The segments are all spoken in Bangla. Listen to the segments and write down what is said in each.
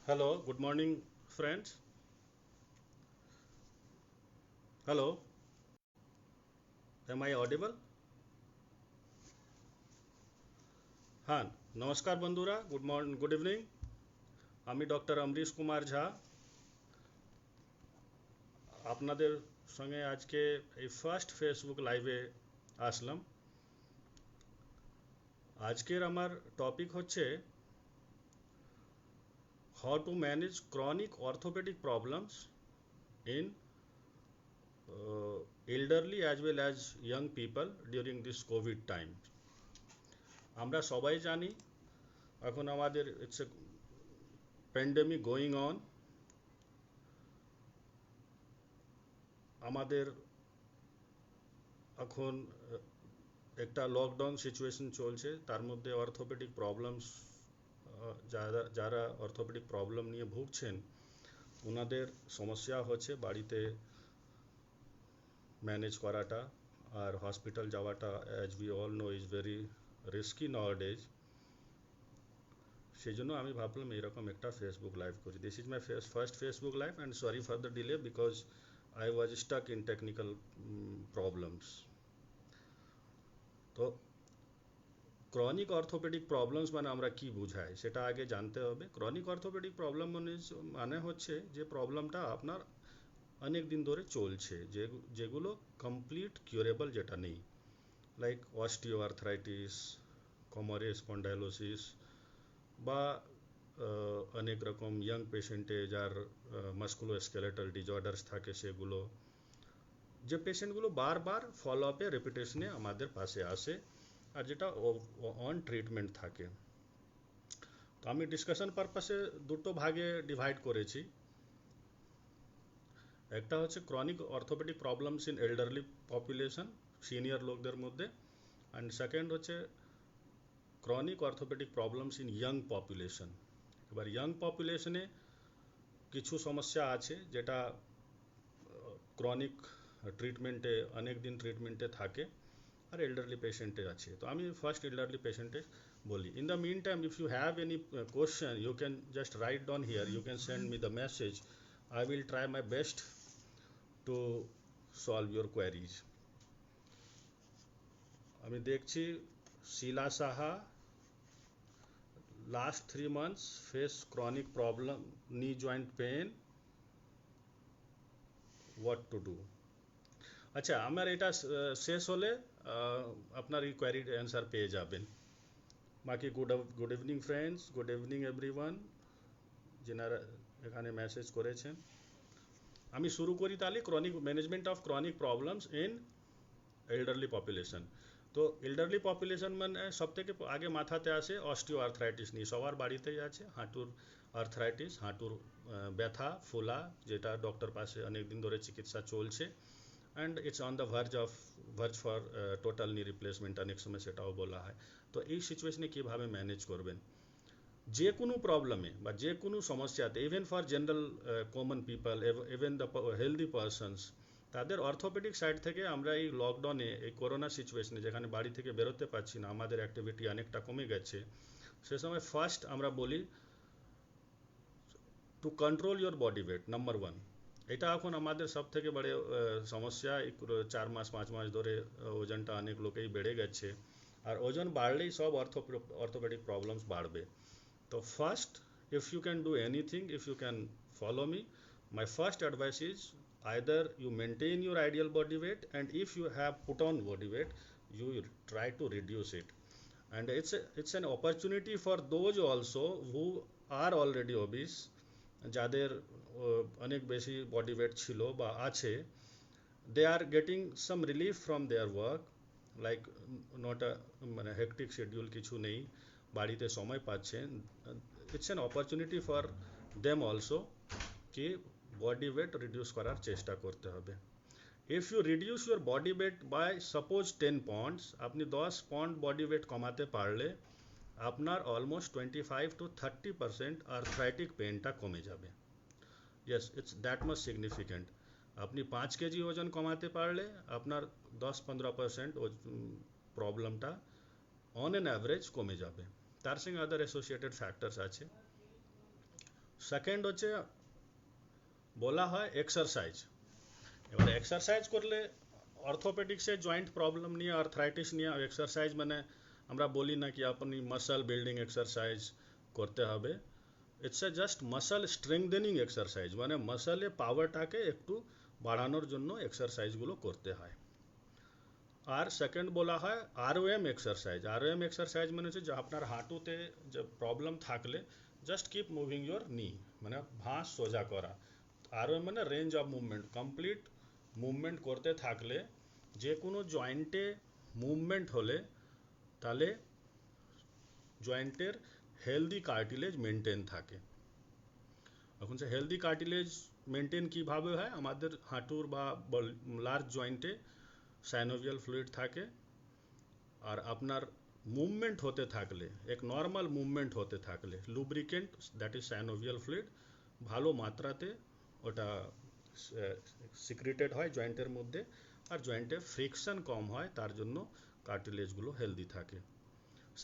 Hello, good morning, friends. Hello, am I audible? হ্যাঁ, নমস্কার বন্ধুরা, গুড ইভিনিং। আমি ডক্টর অমরিশ কুমার ঝা আপনাদের সঙ্গে আজকে এই ফার্স্ট ফেসবুক লাইভে আসলাম। আজকের আমার টপিক হচ্ছে how to manage chronic orthopedic problems in elderly as well as young people during this Covid time. আমরা সবাই জানি এখন আমাদের it's a pandemic going on. আমাদের এখন একটা লকডাউন সিচুয়েশন চলছে, তার মধ্যে অর্থোপেডিক প্রবলেমস, যারা যারা অর্থোপেডিক প্রবলেম নিয়ে ভুগছেন ওনাদের সমস্যা হচ্ছে বাড়িতে ম্যানেজ করাটা, আর হসপিটাল যাওয়াটা as we all know is very risky nowadays. সেই জন্য আমি ভাবলাম এরকম একটা ফেসবুক লাইভ করি। This is my first Facebook live and sorry for the delay because I was stuck in technical problems. তো ক্রনিক অর্থোপেডিক প্রবলেমস মানে আমরা কি বুঝাই সেটা আগে জানতে হবে। ক্রনিক অর্থোপেডিক প্রবলেম মানে হচ্ছে যে প্রবলেমটা আপনার অনেক দিন ধরে চলছে, যেগুলো কমপ্লিট কিউরেবল যেটা নেই, লাইক অস্টিও আর্থ্রাইটিস, কোমরে স্পন্ডাইলোসিস, বা অনেক রকম ইয়াং পেশেন্টে যার মাস্কুলোস্কেলেটাল ডিজঅর্ডার্স থাকে সেগুলো, যে পেশেন্টগুলো বারবার ফলো আপে রেপিটেশনে আমাদের পাশে আসে আর যেটা অন ট্রিটমেন্ট থাকে। তো আমি ডিসকাশন পারপাসে দুটো ভাগে ডিভাইড করেছি। একটা হচ্ছে chronic orthopedic problems in elderly population, senior লোকদের মধ্যে, অ্যান্ড সেকেন্ড হচ্ছে chronic orthopedic problems in young population. এবার ইয়াং পপুলেশনে কিছু সমস্যা আছে যেটা ক্রনিক ট্রিটমেন্টে অনেক দিন ট্রিটমেন্টে থাকে, আর এল্ডারলি পেশেন্টে আছে। তো আমি ফার্স্ট এল্ডারলি পেশেন্টে বলি। In the mean time if you have any question you can just write down here, you can send me the message, I will try my best to solve your queries. আমি দেখছি শিলা Saha last 3 months face chronic problem, knee joint pain, what to do? আচ্ছা, আমার এটা শেষ হলে আপনার এই কোয়ারির অ্যান্সার পেয়ে যাবেন। বাকি good evening friends, good evening everyone যেনারা এখানে মেসেজ করেছেন। আমি শুরু করি তাহলে chronic management of chronic problems in elderly population. তো এল্ডারলি পপুলেশন মানে সব থেকে আগে মাথাতে আসে অস্টিও আর্থ্রাইটিস নিয়ে, সবার বাড়িতেই আছে হাঁটুর আর্থ্রাইটিস, হাঁটুর ব্যথা ফোলা, যেটা ডক্টর পাশে অনেক দিন ধরে চিকিৎসা চলছে, and it's on the verge for total নি রিপ্লেসমেন্ট, অনেক সময় সেটাও বলা হয়। তো এই সিচুয়েশনে কীভাবে ম্যানেজ করবেন যে কোনো প্রবলেমে বা যে কোনো সমস্যাতে, even for general common people, even the healthy persons, তাদের অর্থোপেডিক সাইড থেকে আমরা এই লকডাউনে, এই করোনা সিচুয়েশনে যেখানে বাড়ি থেকে বেরোতে পারছি না, আমাদের অ্যাক্টিভিটি অনেকটা কমে গেছে, সে সময় ফার্স্ট আমরা বলি to control your body weight, number one. এটা এখন আমাদের সব থেকে বড় সমস্যা। 4 মাস 5 মাস ধরে ওজনটা অনেক লোকেই বেড়ে গেছে, আর ওজন বাড়লেই সব অর্থোপেডিক প্রবলেমস বাড়বে। So first, if you can do anything, if you can follow me, my first advice is either you maintain your ideal body weight, and if you have put on body weight, you try to reduce it. And it's an opportunity for those also who are already obese, যাদের অনেক বেশি বডি ওয়েট ছিল বা আছে, they are getting some relief from their work, like not a মানে হেক্টিক শিডিউল কিছু নেই, বাড়িতে সময় পাচ্ছেন। It's an opportunity for them also কি বডি ওয়েট রিডিউস করার চেষ্টা করতে হবে। If you reduce your body weight by suppose 10 pounds, আপনি 10 পাউন্ড বডি ওয়েট কমাতে পারলে আপনার অলমোস্ট 25 to 30% আর্থ্রাইটিক পেনটা কমে যাবে। Yes, it's that much significant. আপনি 5 কেজি ওজন কমাতে পারলে আপনার 10-15% প্রবলেমটা অন অ্যান অ্যাভারেজ কমে যাবে। তার সঙ্গে আদার অ্যাসোসিয়েটেড ফ্যাক্টরস আছে। সেকেন্ড হচ্ছে বলা হয় এক্সারসাইজ। এবার এক্সারসাইজ করলে অর্থোপেডিক্সে জয়েন্ট প্রবলেম নিয়ে, আর্থ্রাইটিস নিয়ে এক্সারসাইজ মানে আমরা বলি না কি আপনি মাসল বিল্ডিং এক্সারসাইজ করতে হবে। It's a just muscle strengthening exercise, মানে মাসলে পাওয়ারটাকে একটু বাড়ানোর জন্য এক্সারসাইজগুলো করতে হয়। আর সেকেন্ড বলা হয় আরওএম এক্সারসাইজ। আরওএম এক্সারসাইজ মানে হচ্ছে যে আপনার হাঁটুতে যে প্রবলেম থাকলে জাস্ট কিপ মুভিং ইয়োর নি, মানে ভাঁজ সোজা করা। আরওএম মানে range of movement, complete movement করতে থাকলে যে কোনো জয়েন্টে মুভমেন্ট হলে তাহলে জয়েন্টের হেলদি কার্টিলেজ মেনটেন থাকে। এখন সে হেলদি কার্টিলেজ মেনটেন কীভাবে হয়, আমাদের হাঁটুর বা লার্জ জয়েন্টে সাইনোভিয়াল ফ্লুইড থাকে, আর আপনার মুভমেন্ট হতে থাকলে, এক নর্মাল মুভমেন্ট হতে থাকলে lubricant that is synovial fluid ভালো মাত্রাতে ওটা সিক্রেটেড হয় জয়েন্টের মধ্যে, আর জয়েন্টে ফ্রিকশন কম হয়, তার জন্য কার্টিলেজগুলো হেলদি থাকে।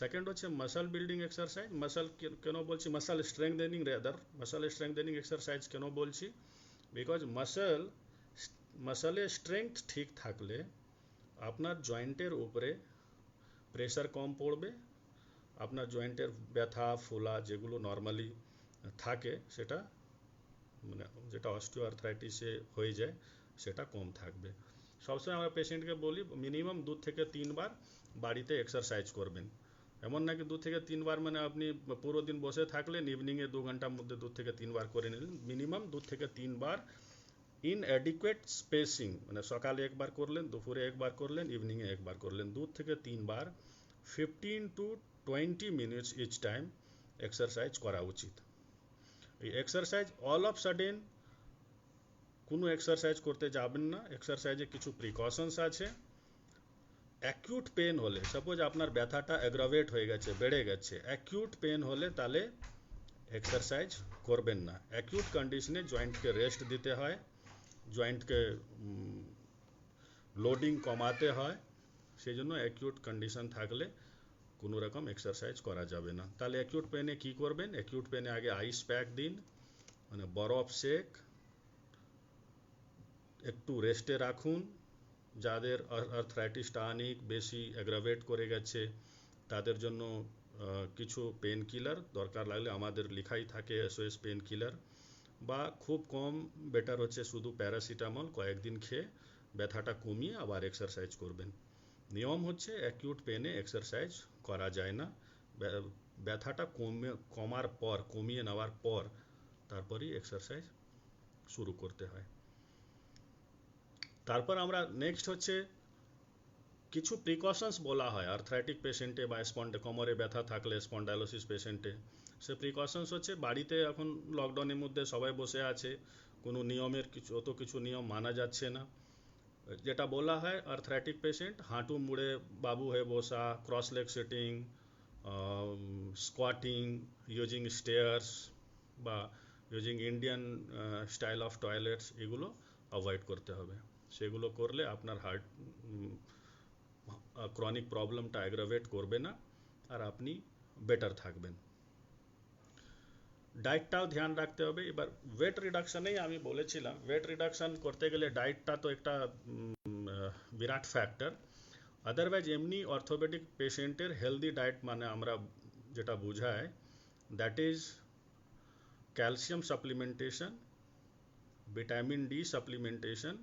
সেকেন্ড হচ্ছে মাসল বিল্ডিং এক্সারসাইজ। মাসল কেন বলছি, muscle strengthening rather, muscle strengthening exercise কেন বলছি, বিকজ মাসলে স্ট্রেংথ ঠিক থাকলে আপনার জয়েন্টের উপরে প্রেশার কম পড়বে, আপনার জয়েন্টের ব্যথা ফোলা যেগুলো নর্মালি থাকে সেটা মানে যেটা অস্টিওআর্থ্রাইটিসে হয়ে যায় সেটা কম থাকবে। সবসময় আমরা পেশেন্টকে বলি মিনিমাম 2 থেকে 3 বার বাড়িতে এক্সারসাইজ করবেন। এমন নাকি 2 থেকে 3 বার মানে আপনি পুরো দিন বসে থাকলেন, ইভিনিংয়ে 2 ঘন্টার মধ্যে 2 থেকে 3 বার করে নিলেন। মিনিমাম 2 থেকে 3 বার ইন অ্যাডিকুয়েট স্পেসিং, মানে সকালে একবার করলেন, দুপুরে একবার করলেন, ইভিনিংয়ে একবার করলেন, 2 থেকে 3 বার 15 to 20 minutes each time exercise করা উচিত। এই এক্সারসাইজ অল অফ সাডেন কোনো এক্সারসাইজ করতে যাবেন না। এক্সারসাইজে কিছু প্রিকশনস আছে। অ্যাকিউট পেন হলে, সাপোজ আপনার ব্যথাটা অ্যাগ্রাভেট হয়ে গেছে, বেড়ে গেছে, অ্যাকিউট পেন হলে তাহলে এক্সারসাইজ করবেন না। অ্যাকিউট কন্ডিশনে জয়েন্টকে রেস্ট দিতে হয়, জয়েন্টকে লোডিং কমাতে হয়, সেই জন্য অ্যাকিউট কন্ডিশন থাকলে কোনো রকম এক্সারসাইজ করা যাবে না। তাহলে অ্যাকিউট পেনে কি করবেন, অ্যাকিউট পেনে আগে আইস প্যাক দিন, মানে বরফ সেক, একটু রেস্টে রাখুন। যাদের আর্থ্রাইটিসটা অনেক বেশি অ্যাগ্রাভেট করে গেছে তাদের জন্য কিছু পেন কিলার দরকার লাগলে আমাদের লেখাই থাকে এসওএস পেন কিলার, বা খুব কম বেটার হচ্ছে শুধু প্যারাসিটামল কয়েকদিন খেয়ে ব্যথাটা কমিয়ে আবার এক্সারসাইজ করবেন। নিয়ম হচ্ছে অ্যাকিউট পেনে এক্সারসাইজ করা যায় না, ব্যথাটা কমার পর, কমিয়ে নেওয়ার পর তারপরই এক্সারসাইজ শুরু করতে হয়। তারপর আমরা নেক্সট হচ্ছে কিছু প্রিকশনস বলা হয় আর্থ্রাইটিক পেশেন্টে বা কোমরে ব্যথা থাকলে, স্পন্ডাইলোসিস পেশেন্টে। সে প্রিকশনস হচ্ছে বাড়িতে এখন লকডাউনের মধ্যে সবাই বসে আছে, কোনো নিয়মের কিছু নিয়ম মানা যাচ্ছে না। যেটা বলা হয় আর্থ্রাইটিক পেশেন্ট হাঁটু মুড়ে বাবু হয়ে বসা, cross leg sitting, squatting, using stairs বা using Indian style of toilets, এগুলো অ্যাভয়েড করতে হবে। সেগুলো করলে আপনার হার্ট ক্রনিক প্রবলেমটা অ্যাগ্রাভেট করবে না, আর আপনি বেটার থাকবেন। ডায়েটটাও ধ্যান রাখতে হবে। এবার ওয়েট রিডাকশানেই আমি বলেছিলাম, ওয়েট রিডাকশান করতে গেলে ডায়েটটা তো একটা বিরাট ফ্যাক্টর। আদারওয়াইজ এমনি অর্থোপেডিক পেশেন্টের হেলদি ডায়েট মানে আমরা যেটা বোঝায় that is calcium supplementation, vitamin D supplementation,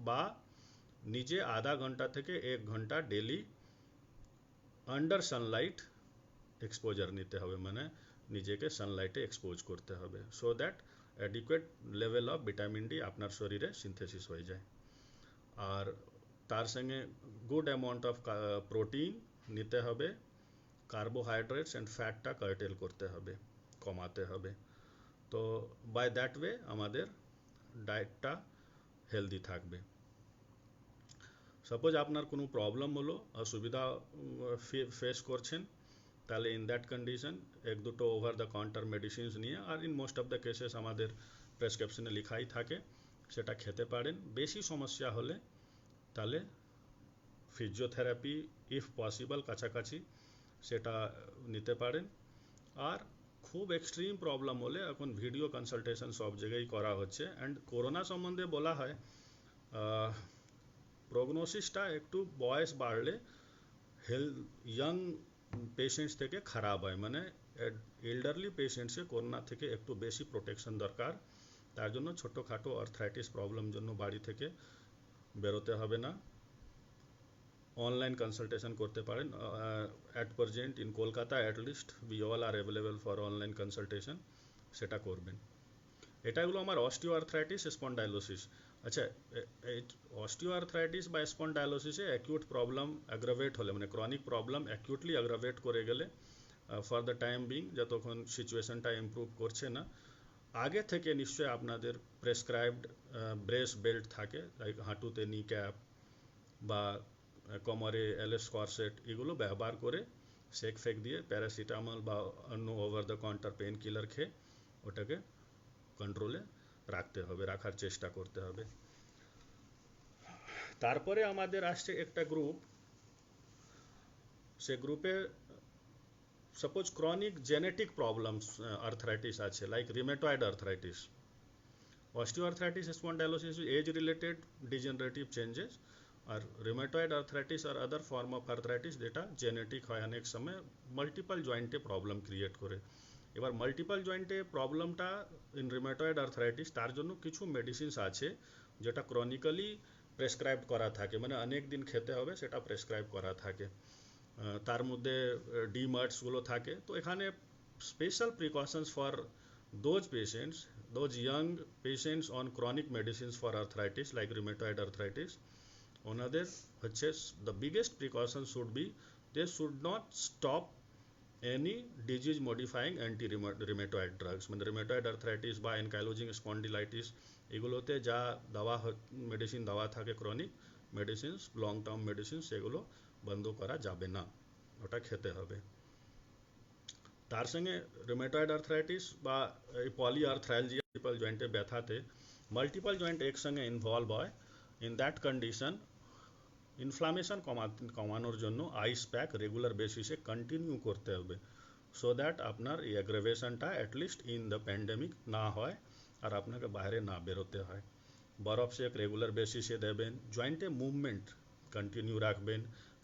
বা নিজে আধা ঘন্টা থেকে 1 ঘন্টা ডেলি আন্ডার সানলাইট এক্সপোজার নিতে হবে, মানে নিজেকে সানলাইটে এক্সপোজ করতে হবে, so that adequate level of vitamin D আপনার শরীরে সিনথেসিস হয়ে যায়। আর তার সঙ্গে গুড অ্যামাউন্ট অফ প্রোটিন নিতে হবে, কার্বোহাইড্রেটস অ্যান্ড ফ্যাটটা কার্টেল করতে হবে, কমাতে হবে। তো বাই দ্যাট ওয়ে আমাদের ডায়েটটা হেলদি থাকবে। সাপোজ আপনার কোনো প্রবলেম হলো, অসুবিধা ফেস করছেন, তাহলে in that condition 1-2 over the counter medicines নিয়ে, আর in most of the cases আমাদের প্রেসক্রিপশনে লেখাই থাকে, সেটা খেতে পারেন। বেশি সমস্যা হলে তাহলে ফিজিওথেরাপি ইফ পসিবল কাছাকাছি সেটা নিতে পারেন। আর খুব এক্সট্রিম প্রবলেম হলে এখন ভিডিও কনসালটেশন সব জায়গায় করা হচ্ছে। অ্যান্ড করোনা সম্বন্ধে বলা হয় প্রগনোসিসটা একটু বয়স বাড়লে হেলথ ইয়াং পেশেন্টস থেকে খারাপ হয়, মানে এল্ডারলি পেশেন্টসে করোনা থেকে একটু বেশি প্রোটেকশন দরকার। তার জন্য ছোটোখাটো আর্থ্রাইটিস প্রবলেম জন্য বাড়ি থেকে বেরোতে হবে না, অনলাইন কনসালটেশন করতে পারেন। At present in Kolkata at least we all R available for online consultation, সেটা করবেন। এটা হলো আমার অস্টিও আর্থ্রাইটিস স্পন্ডাইলোসিস। আচ্ছা, অস্টিও আর্থ্রাইটিস বা স্পন্ডাইলোসিসে অ্যাকিউট প্রবলেম অ্যাগ্রাভেট হলে, মানে ক্রনিক প্রবলেম অ্যাকিউটলি অ্যাগ্রাভেট করে গেলে ফর দ্য টাইম বিং, যতক্ষণ সিচুয়েশনটা ইমপ্রুভ করছে না, আগে থেকে নিশ্চয়ই আপনাদের প্রেসক্রাইবড ব্রেস বেল্ট থাকে, লাইক হাঁটুতে নি ক্যাপ বা কোমরে এলএস কর্সেট, এগুলো ব্যবহার করে সেক ফেক দিয়ে প্যারাসিটামল বা অন্য over the counter pain killer খেয়ে ওটাকে কন্ট্রোলে রাখতে হবে, রাখার চেষ্টা করতে হবে। তারপরে আমাদের আসছে একটা গ্রুপ, সে গ্রুপে suppose chronic genetic problems arthritis আছে, like rheumatoid arthritis. Osteoarthritis spondylosis age related degenerative changes, আর রিমেটয়েড আর্থ্রাইটিস আর আদার ফর্ম অফ আর্থ্রাইটিস যেটা জেনেটিক হয়, অনেক সময় মাল্টিপল জয়েন্টে প্রবলেম ক্রিয়েট করে। এবার মাল্টিপল জয়েন্টে প্রবলেমটা ইন রিমেটয়েড আর্থ্রাইটিস, তার জন্য কিছু মেডিসিনস আছে যেটা ক্রনিক্যালি প্রেসক্রাইব করা থাকে, মানে অনেক দিন খেতে হবে, সেটা প্রেসক্রাইব করা থাকে। তার মধ্যে ডিমার্টসগুলো থাকে। তো এখানে special precautions for those patients, those young patients on chronic medicines for arthritis like rheumatoid arthritis, ওনাদের হচ্ছে the biggest precaution should be they should not stop any disease modifying anti rheumatoid drugs, মানে রিমেটয়েড আর্থ্রাইটিস বা অ্যানকাইলোজিং স্পন্ডিলাইটিস, এগুলোতে যা দাওয়া মেডিসিন দেওয়া থাকে chronic medicines, long term medicines, সেগুলো বন্ধ করা যাবে না, ওটা খেতে হবে। তার সঙ্গে রিমেটয়েড আর্থ্রাইটিস বা এই পলিআর্থ্রালজিয়া, মাল্টিপল জয়েন্টে ব্যথাতে মাল্টিপল জয়েন্ট একসঙ্গে ইনভলভ হয়। ইন দ্যাট কন্ডিশন ইনফ্লামেশন কমানোর জন্য আইস প্যাক রেগুলার বেসিসে কন্টিনিউ করতে হবে, সো দ্যাট আপনার এই অ্যাগ্রাভেশনটা অ্যাটলিস্ট ইন দ্য প্যান্ডেমিক না হয় আর আপনাকে বাইরে না বেরোতে হয়। বরফ সেক রেগুলার বেসিসে দেবেন, জয়েন্টে মুভমেন্ট কন্টিনিউ রাখবেন,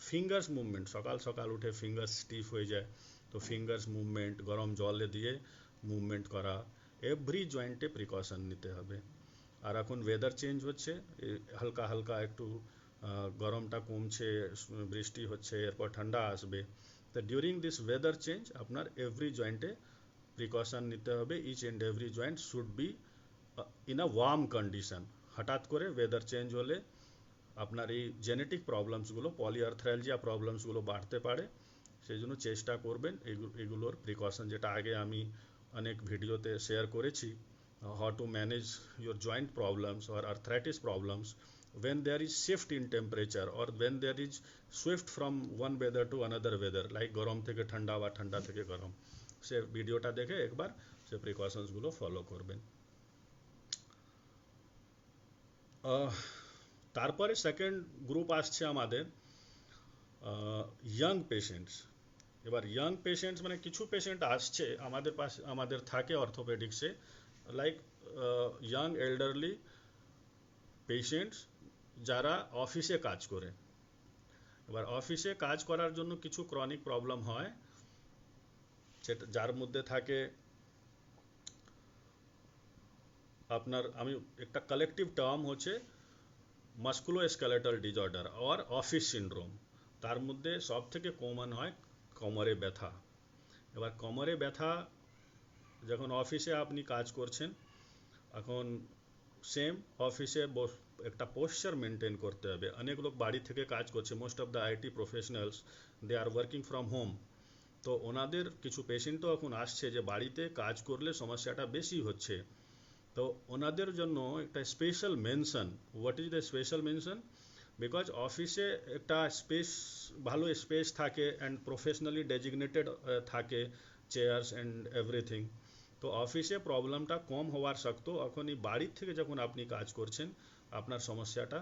ফিঙ্গার্স মুভমেন্ট, সকাল সকাল উঠে ফিঙ্গার্স স্টিফ হয়ে যায়, তো ফিঙ্গার্স মুভমেন্ট, গরম জলে দিয়ে মুভমেন্ট করা, এভরি জয়েন্টে প্রিকশন নিতে হবে। আর এখন ওয়েদার চেঞ্জ হচ্ছে, হালকা হালকা একটু গরমটা কমছে, বৃষ্টি হচ্ছে, এরপর ঠান্ডা আসবে, তো ডিউরিং দিস ওয়েদার চেঞ্জ আপনার এভরি জয়েন্টে প্রিকশন নিতে হবে। Each and every joint should be in a warm condition. হঠাৎ করে ওয়েদার চেঞ্জ হলে আপনার এই জেনেটিক প্রবলেমসগুলো, পলিআর্থ্রালজিয়া প্রবলেমসগুলো বাড়তে পারে, সেই জন্য চেষ্টা করবেন এগুলোর প্রিকশন, যেটা আগে আমি অনেক ভিডিওতে শেয়ার করেছি, how to manage your joint problems or arthritis problems when there is shift in temperature or when there is shift from one weather to another weather, like গরম থেকে ঠান্ডা বা ঠান্ডা থেকে গরম। সে ভিডিওটা দেখে একবার সে প্রিকশনসগুলো ফলো করবেন। তারপরে সেকেন্ড গ্রুপ আসছে আমাদের ইয়াং পেশেন্টস। এবার ইয়াং পেশেন্টস মানে কিছু পেশেন্ট আসছে আমাদের পাশে, আমাদের থাকে অর্থোপেডিক্সে, লাইক ইয়াং এল্ডারলি পেশেন্টস যারা অফিসে কাজ করে। এবার অফিসে কাজ করার জন্য কিছু ক্রনিক প্রবলেম হয়, সেটা যার মধ্যে থাকে আপনার, আমি একটা কালেকটিভ টার্ম হচ্ছে musculoskeletal disorder or office syndrome. তার মধ্যে সব থেকে কমন হয় কোমরে ব্যথা। এবার কোমরে ব্যথা যখন অফিসে আপনি কাজ করছেন, এখন সেম অফিসে একটা পোশ্চার মেনটেন করতে হবে। অনেক লোক বাড়ি থেকে কাজ করছে, most of the IT professionals they are working from home, তো ওনাদের কিছু পেশেন্টও এখন আসছে যে বাড়িতে কাজ করলে সমস্যাটা বেশি হচ্ছে। তো ওনাদের জন্য একটা special mention. What is the special mention? Because অফিসে একটা স্পেস, ভালো স্পেস থাকে অ্যান্ড প্রফেশনালি ডেজিগনেটেড থাকে, চেয়ার্স অ্যান্ড এভরিথিং, তো অফিসে প্রবলেমটা কম হওয়ার সত্ত্বেও এখনই বাড়ির থেকে যখন আপনি কাজ করছেন আপনার সমস্যাটা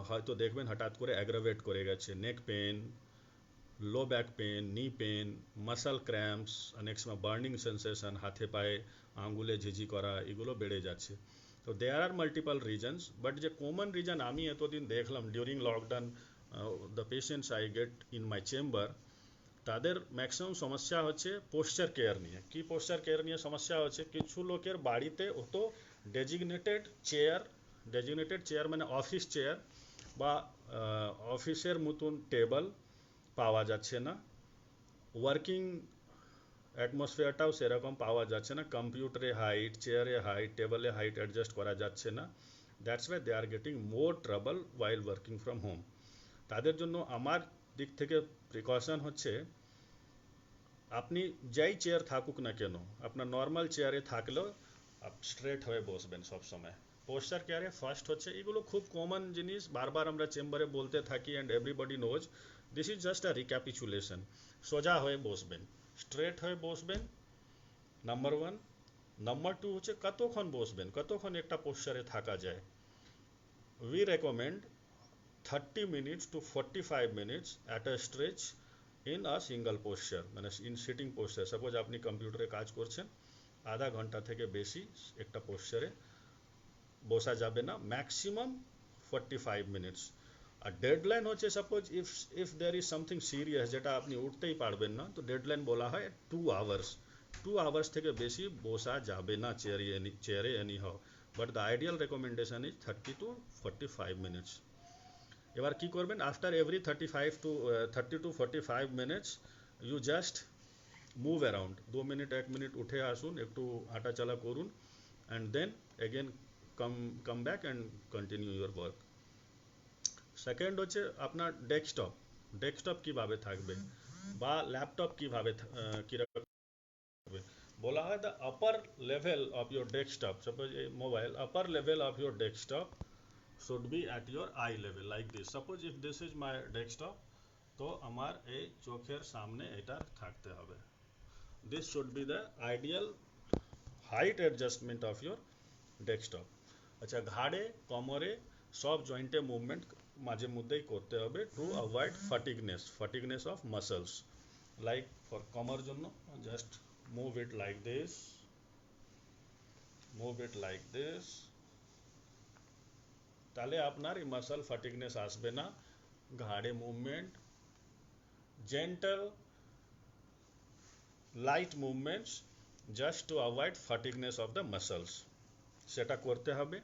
হয়তো দেখবেন হঠাৎ করে অ্যাগ্রাভেট করে গেছে। নেক পেন, লো ব্যাক পেন, নি পেন, মাসল ক্র্যাম্পস, অনেক সময় বার্নিং সেন্সেশন, হাতে পায়ে আঙ্গুলে ঝিঝি করা, এগুলো বেড়ে যাচ্ছে। তো there are multiple reasons, but যে কমন রিজন আমি এতদিন দেখলাম during lockdown, the patients I get in my chamber, তাদের ম্যাক্সিমাম সমস্যা হচ্ছে পোশ্চার কেয়ার নিয়ে। কি পোশ্চার কেয়ার নিয়ে সমস্যা হচ্ছে, কিছু লোকের বাড়িতে অত ডেজিগনেটেড চেয়ার, ডেজিগনেটেড চেয়ার মানে অফিস চেয়ার বা অফিসের মতন টেবল পাওয়া যাচ্ছে না, ওয়ার্কিং অ্যাটমসফিয়ারটাও সেরকম পাওয়া যাচ্ছে না, কম্পিউটারে হাইট, চেয়ারে হাইট, টেবলে হাইট অ্যাডজাস্ট করা যাচ্ছে না। That's why they are getting more trouble while working from home. তাদের জন্য আমার দিক থেকে প্রিকশন হচ্ছে, আপনি যেই চেয়ার থাকুক না কেন, আপনার নর্মাল চেয়ারে থাকলেও স্ট্রেট হয়ে বসবেন সব সময়। পোস্টার কেয়ারে ফার্স্ট হচ্ছে, এগুলো খুব কমন জিনিস, বারবার আমরা চেম্বারে বলতে থাকি and everybody knows, this is just a recapitulation. সোজা হয়ে বসবেন, স্ট্রেট হয়ে বসবেন, নাম্বার ওয়ান। নাম্বার টু হচ্ছে কতক্ষণ বসবেন, কতক্ষণ একটা পোস্টারে থাকা যায়। We recommend 30 minutes to 45 minutes at a stretch in a single posture, মানে ইন সিটিং পোস্টার। সাপোজ আপনি কম্পিউটারে কাজ করছেন, আধা ঘন্টা থেকে বেশি একটা পোস্টারে বসা যাবে না, ম্যাক্সিমাম 45 মিনিটস। আর ডেডলাইন হচ্ছে, suppose if if there is something serious যেটা আপনি উঠতেই পারবেন না, তো ডেডলাইন বলা হয় 2 আওয়ার্স। 2 আওয়ার্স থেকে বেশি বসা যাবে না চেয়ারে any how, but the ideal recommendation is 30 to 45 minutes. এবার কি করবেন, after every 30 to 45 minutes you just move around. 2 minute 1 minute উঠে আসুন, একটু হাঁটাচলা করুন, and then again come back and continue your work. Second হচ্ছে আপনার ডেস্কটপ, ডেস্কটপ কীভাবে থাকবে বা ল্যাপটপ কীভাবে কীরকম থাকবে। বলা হয় the upper level of your desktop, suppose এই mobile, upper level of your desktop should be at your eye level like this. Suppose if this is my desktop, তো আমার এই চোখের সামনে এটা থাকতে হবে। This should be the ideal height adjustment of your desktop. আচ্ছা, ঘাড়ে, কোমরে, সব জয়েন্টে মুভমেন্ট মাঝে মধ্যেই করতে হবে to avoid fatigueness of muscles. Like for কোমর জন্য just move it like this, move it like this, তাহলে আপনার এই মাসল ফাটিগনেস আসবে না। ঘাড়ে movement, gentle light movements, just to avoid fatigueness of the muscles, সেটা করতে হবে।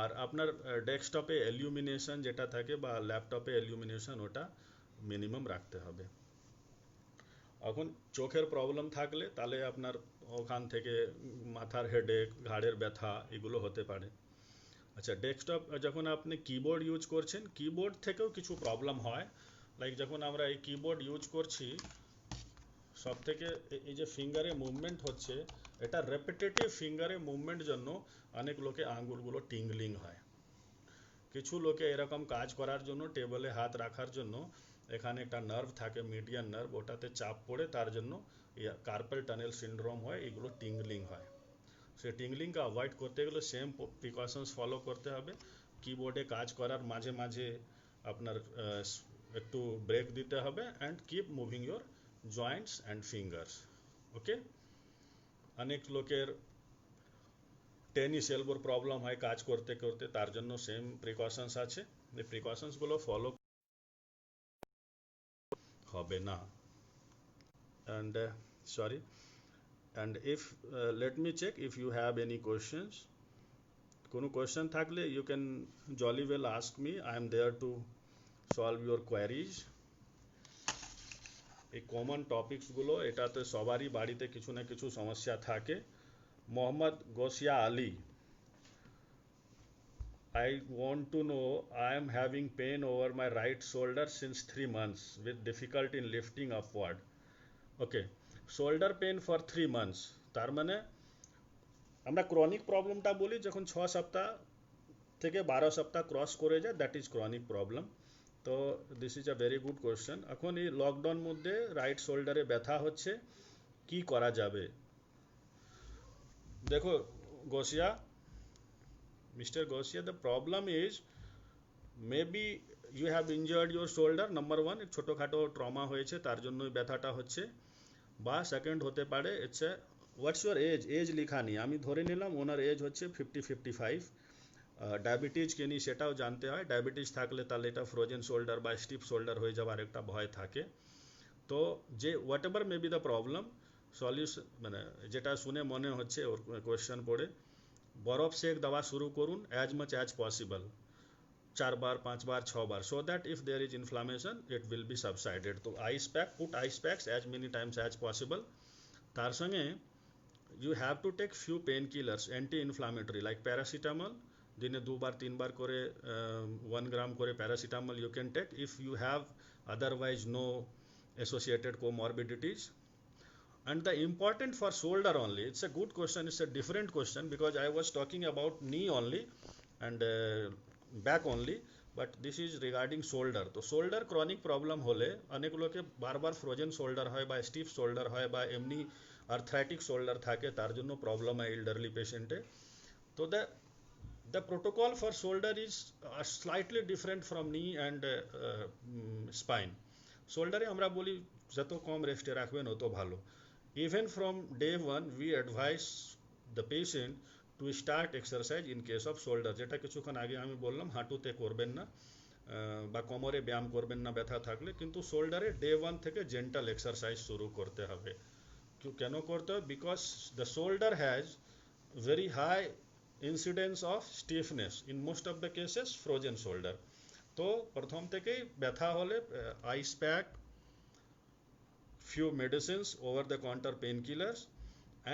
আর আপনার ডেস্কটপে ইলুমিনেশন যেটা থাকে বা ল্যাপটপে ইলুমিনেশন, ওটা মিনিমাম রাখতে হবে। এখন চোখের প্রবলেম থাকলে তাহলে আপনার ওখান থেকে মাথার হেডেক, ঘাড়ের ব্যথা, এগুলো হতে পারে। আচ্ছা, ডেস্কটপ যখন আপনি কিবোর্ড ইউজ করছেন, কিবোর্ড থেকেও কিছু প্রবলেম হয়। লাইক যখন আমরা এই কিবোর্ড ইউজ করছি, সব থেকে এই যে ফিঙ্গারে মুভমেন্ট হচ্ছে, এটা রেপিটেটিভ ফিঙ্গারে মুভমেন্ট জন্য অনেক লোকে আঙ্গুলগুলো টিংলিং হয়। কিছু লোকে এরকম কাজ করার জন্য, টেবলে হাত রাখার জন্য এখানে একটা নার্ভ থাকে, মিডিয়ান নার্ভ, ওটাতে চাপ পড়ে, তার জন্য কার্পেল টানেল সিন্ড্রোম হয়, এগুলো টিংলিং হয়। সে টিংলিংকে অ্যাভয়েড করতে গেলে সেম প্রিকশনস ফলো করতে হবে। কিবোর্ডে কাজ করার মাঝে মাঝে আপনার একটু ব্রেক দিতে হবে, and keep moving your joints and fingers. Okay. অনেক লোকের টেনিস এলবোর প্রবলেম হয় কাজ করতে করতে, তার জন্য সেম প্রিকশনস আছে, এই প্রিকশনসগুলো ফলো হবে না। And sorry, and if let me check if you have any questions. কোনো কোয়েশ্চেন থাকলে you can jolly well ask me, I am there to solve your queries. এই কমন টপিকসগুলো, এটাতে সবারই বাড়িতে কিছু না কিছু সমস্যা থাকে। Mohammad গোসিয়া Ali, I want to know, I am having pain over my right shoulder since 3 months with difficulty in lifting upward. Okay, shoulder pain for 3 months, তার মানে আমরা ক্রনিক প্রবলেমটা বলি যখন 6 সপ্তাহ থেকে 12 সপ্তাহ ক্রস করে যায়, দ্যাট ইজ ক্রনিক প্রবলেম। তো this is a very good question. এখন এই লকডাউন মধ্যে রাইট শোল্ডারে ব্যথা হচ্ছে, কি করা যাবে? দেখো Gosia, Mr. Gosia, the problem is maybe you have injured your shoulder, number one, ছোটোখাটো ট্রমা হয়েছে তার জন্যই ব্যথাটা হচ্ছে। বা সেকেন্ড হতে পারে it's what's your age, age লেখা নেই, আমি ধরে নিলাম ওনার এজ হচ্ছে 50-55। ডায়াবেটিস কিনি সেটাও জানতে হয়, ডায়াবেটিস থাকলে তাহলে এটা ফ্রোজেন শোল্ডার বা স্টিফ শোল্ডার হয়ে যাওয়ার একটা ভয় থাকে। তো যে what ever may be the problem, solution মানে যেটা শুনে মনে হচ্ছে ওর কোয়েশ্চেন পড়ে, বরফ সেক দেওয়া শুরু করুন as much as possible, 4 bar 5 bar 6 bar, so that if there is inflammation it will be subsided. তো ice pack, put ice packs as many times as possible. তার সঙ্গে you have to take few painkillers, anti-inflammatory like paracetamol, দিনে 2 বার 3 বার করে 1 গ্রাম করে paracetamol you can take if you have otherwise no associated comorbidities. And the important for shoulder only, it's a good question, it's a different question because I was talking about knee only and back only, but this is regarding shoulder. তো shoulder chronic problem হলে অনেক লোকে বারবার ফ্রোজেন শোল্ডার হয় বা স্টিফ শোল্ডার হয় বা এমনি আর্থ্রাইটিক শোল্ডার থাকে, তার জন্য প্রবলেম হয় এল্ডারলি পেশেন্টে। তো the protocol for shoulder is slightly different from knee and spine. শোল্ডারে আমরা বলি যত কম রেস্টে রাখবেন অত ভালো। Even from day one we advise the patient to start exercise in case of shoulder, যেটা কিছুক্ষণ আগে আমি বললাম হাঁটুতে করবেন না বা কোমরে ব্যায়াম করবেন না ব্যথা থাকলে, কিন্তু শোল্ডারে ডে ওয়ান থেকে জেন্টাল এক্সারসাইজ শুরু করতে হবে। কেন করতে হবে? Because the shoulder has very high incidence of stiffness, in most of the cases frozen shoulder. তো প্রথম থেকেই ব্যথা হলে ice pack, few medicines, over the counter painkillers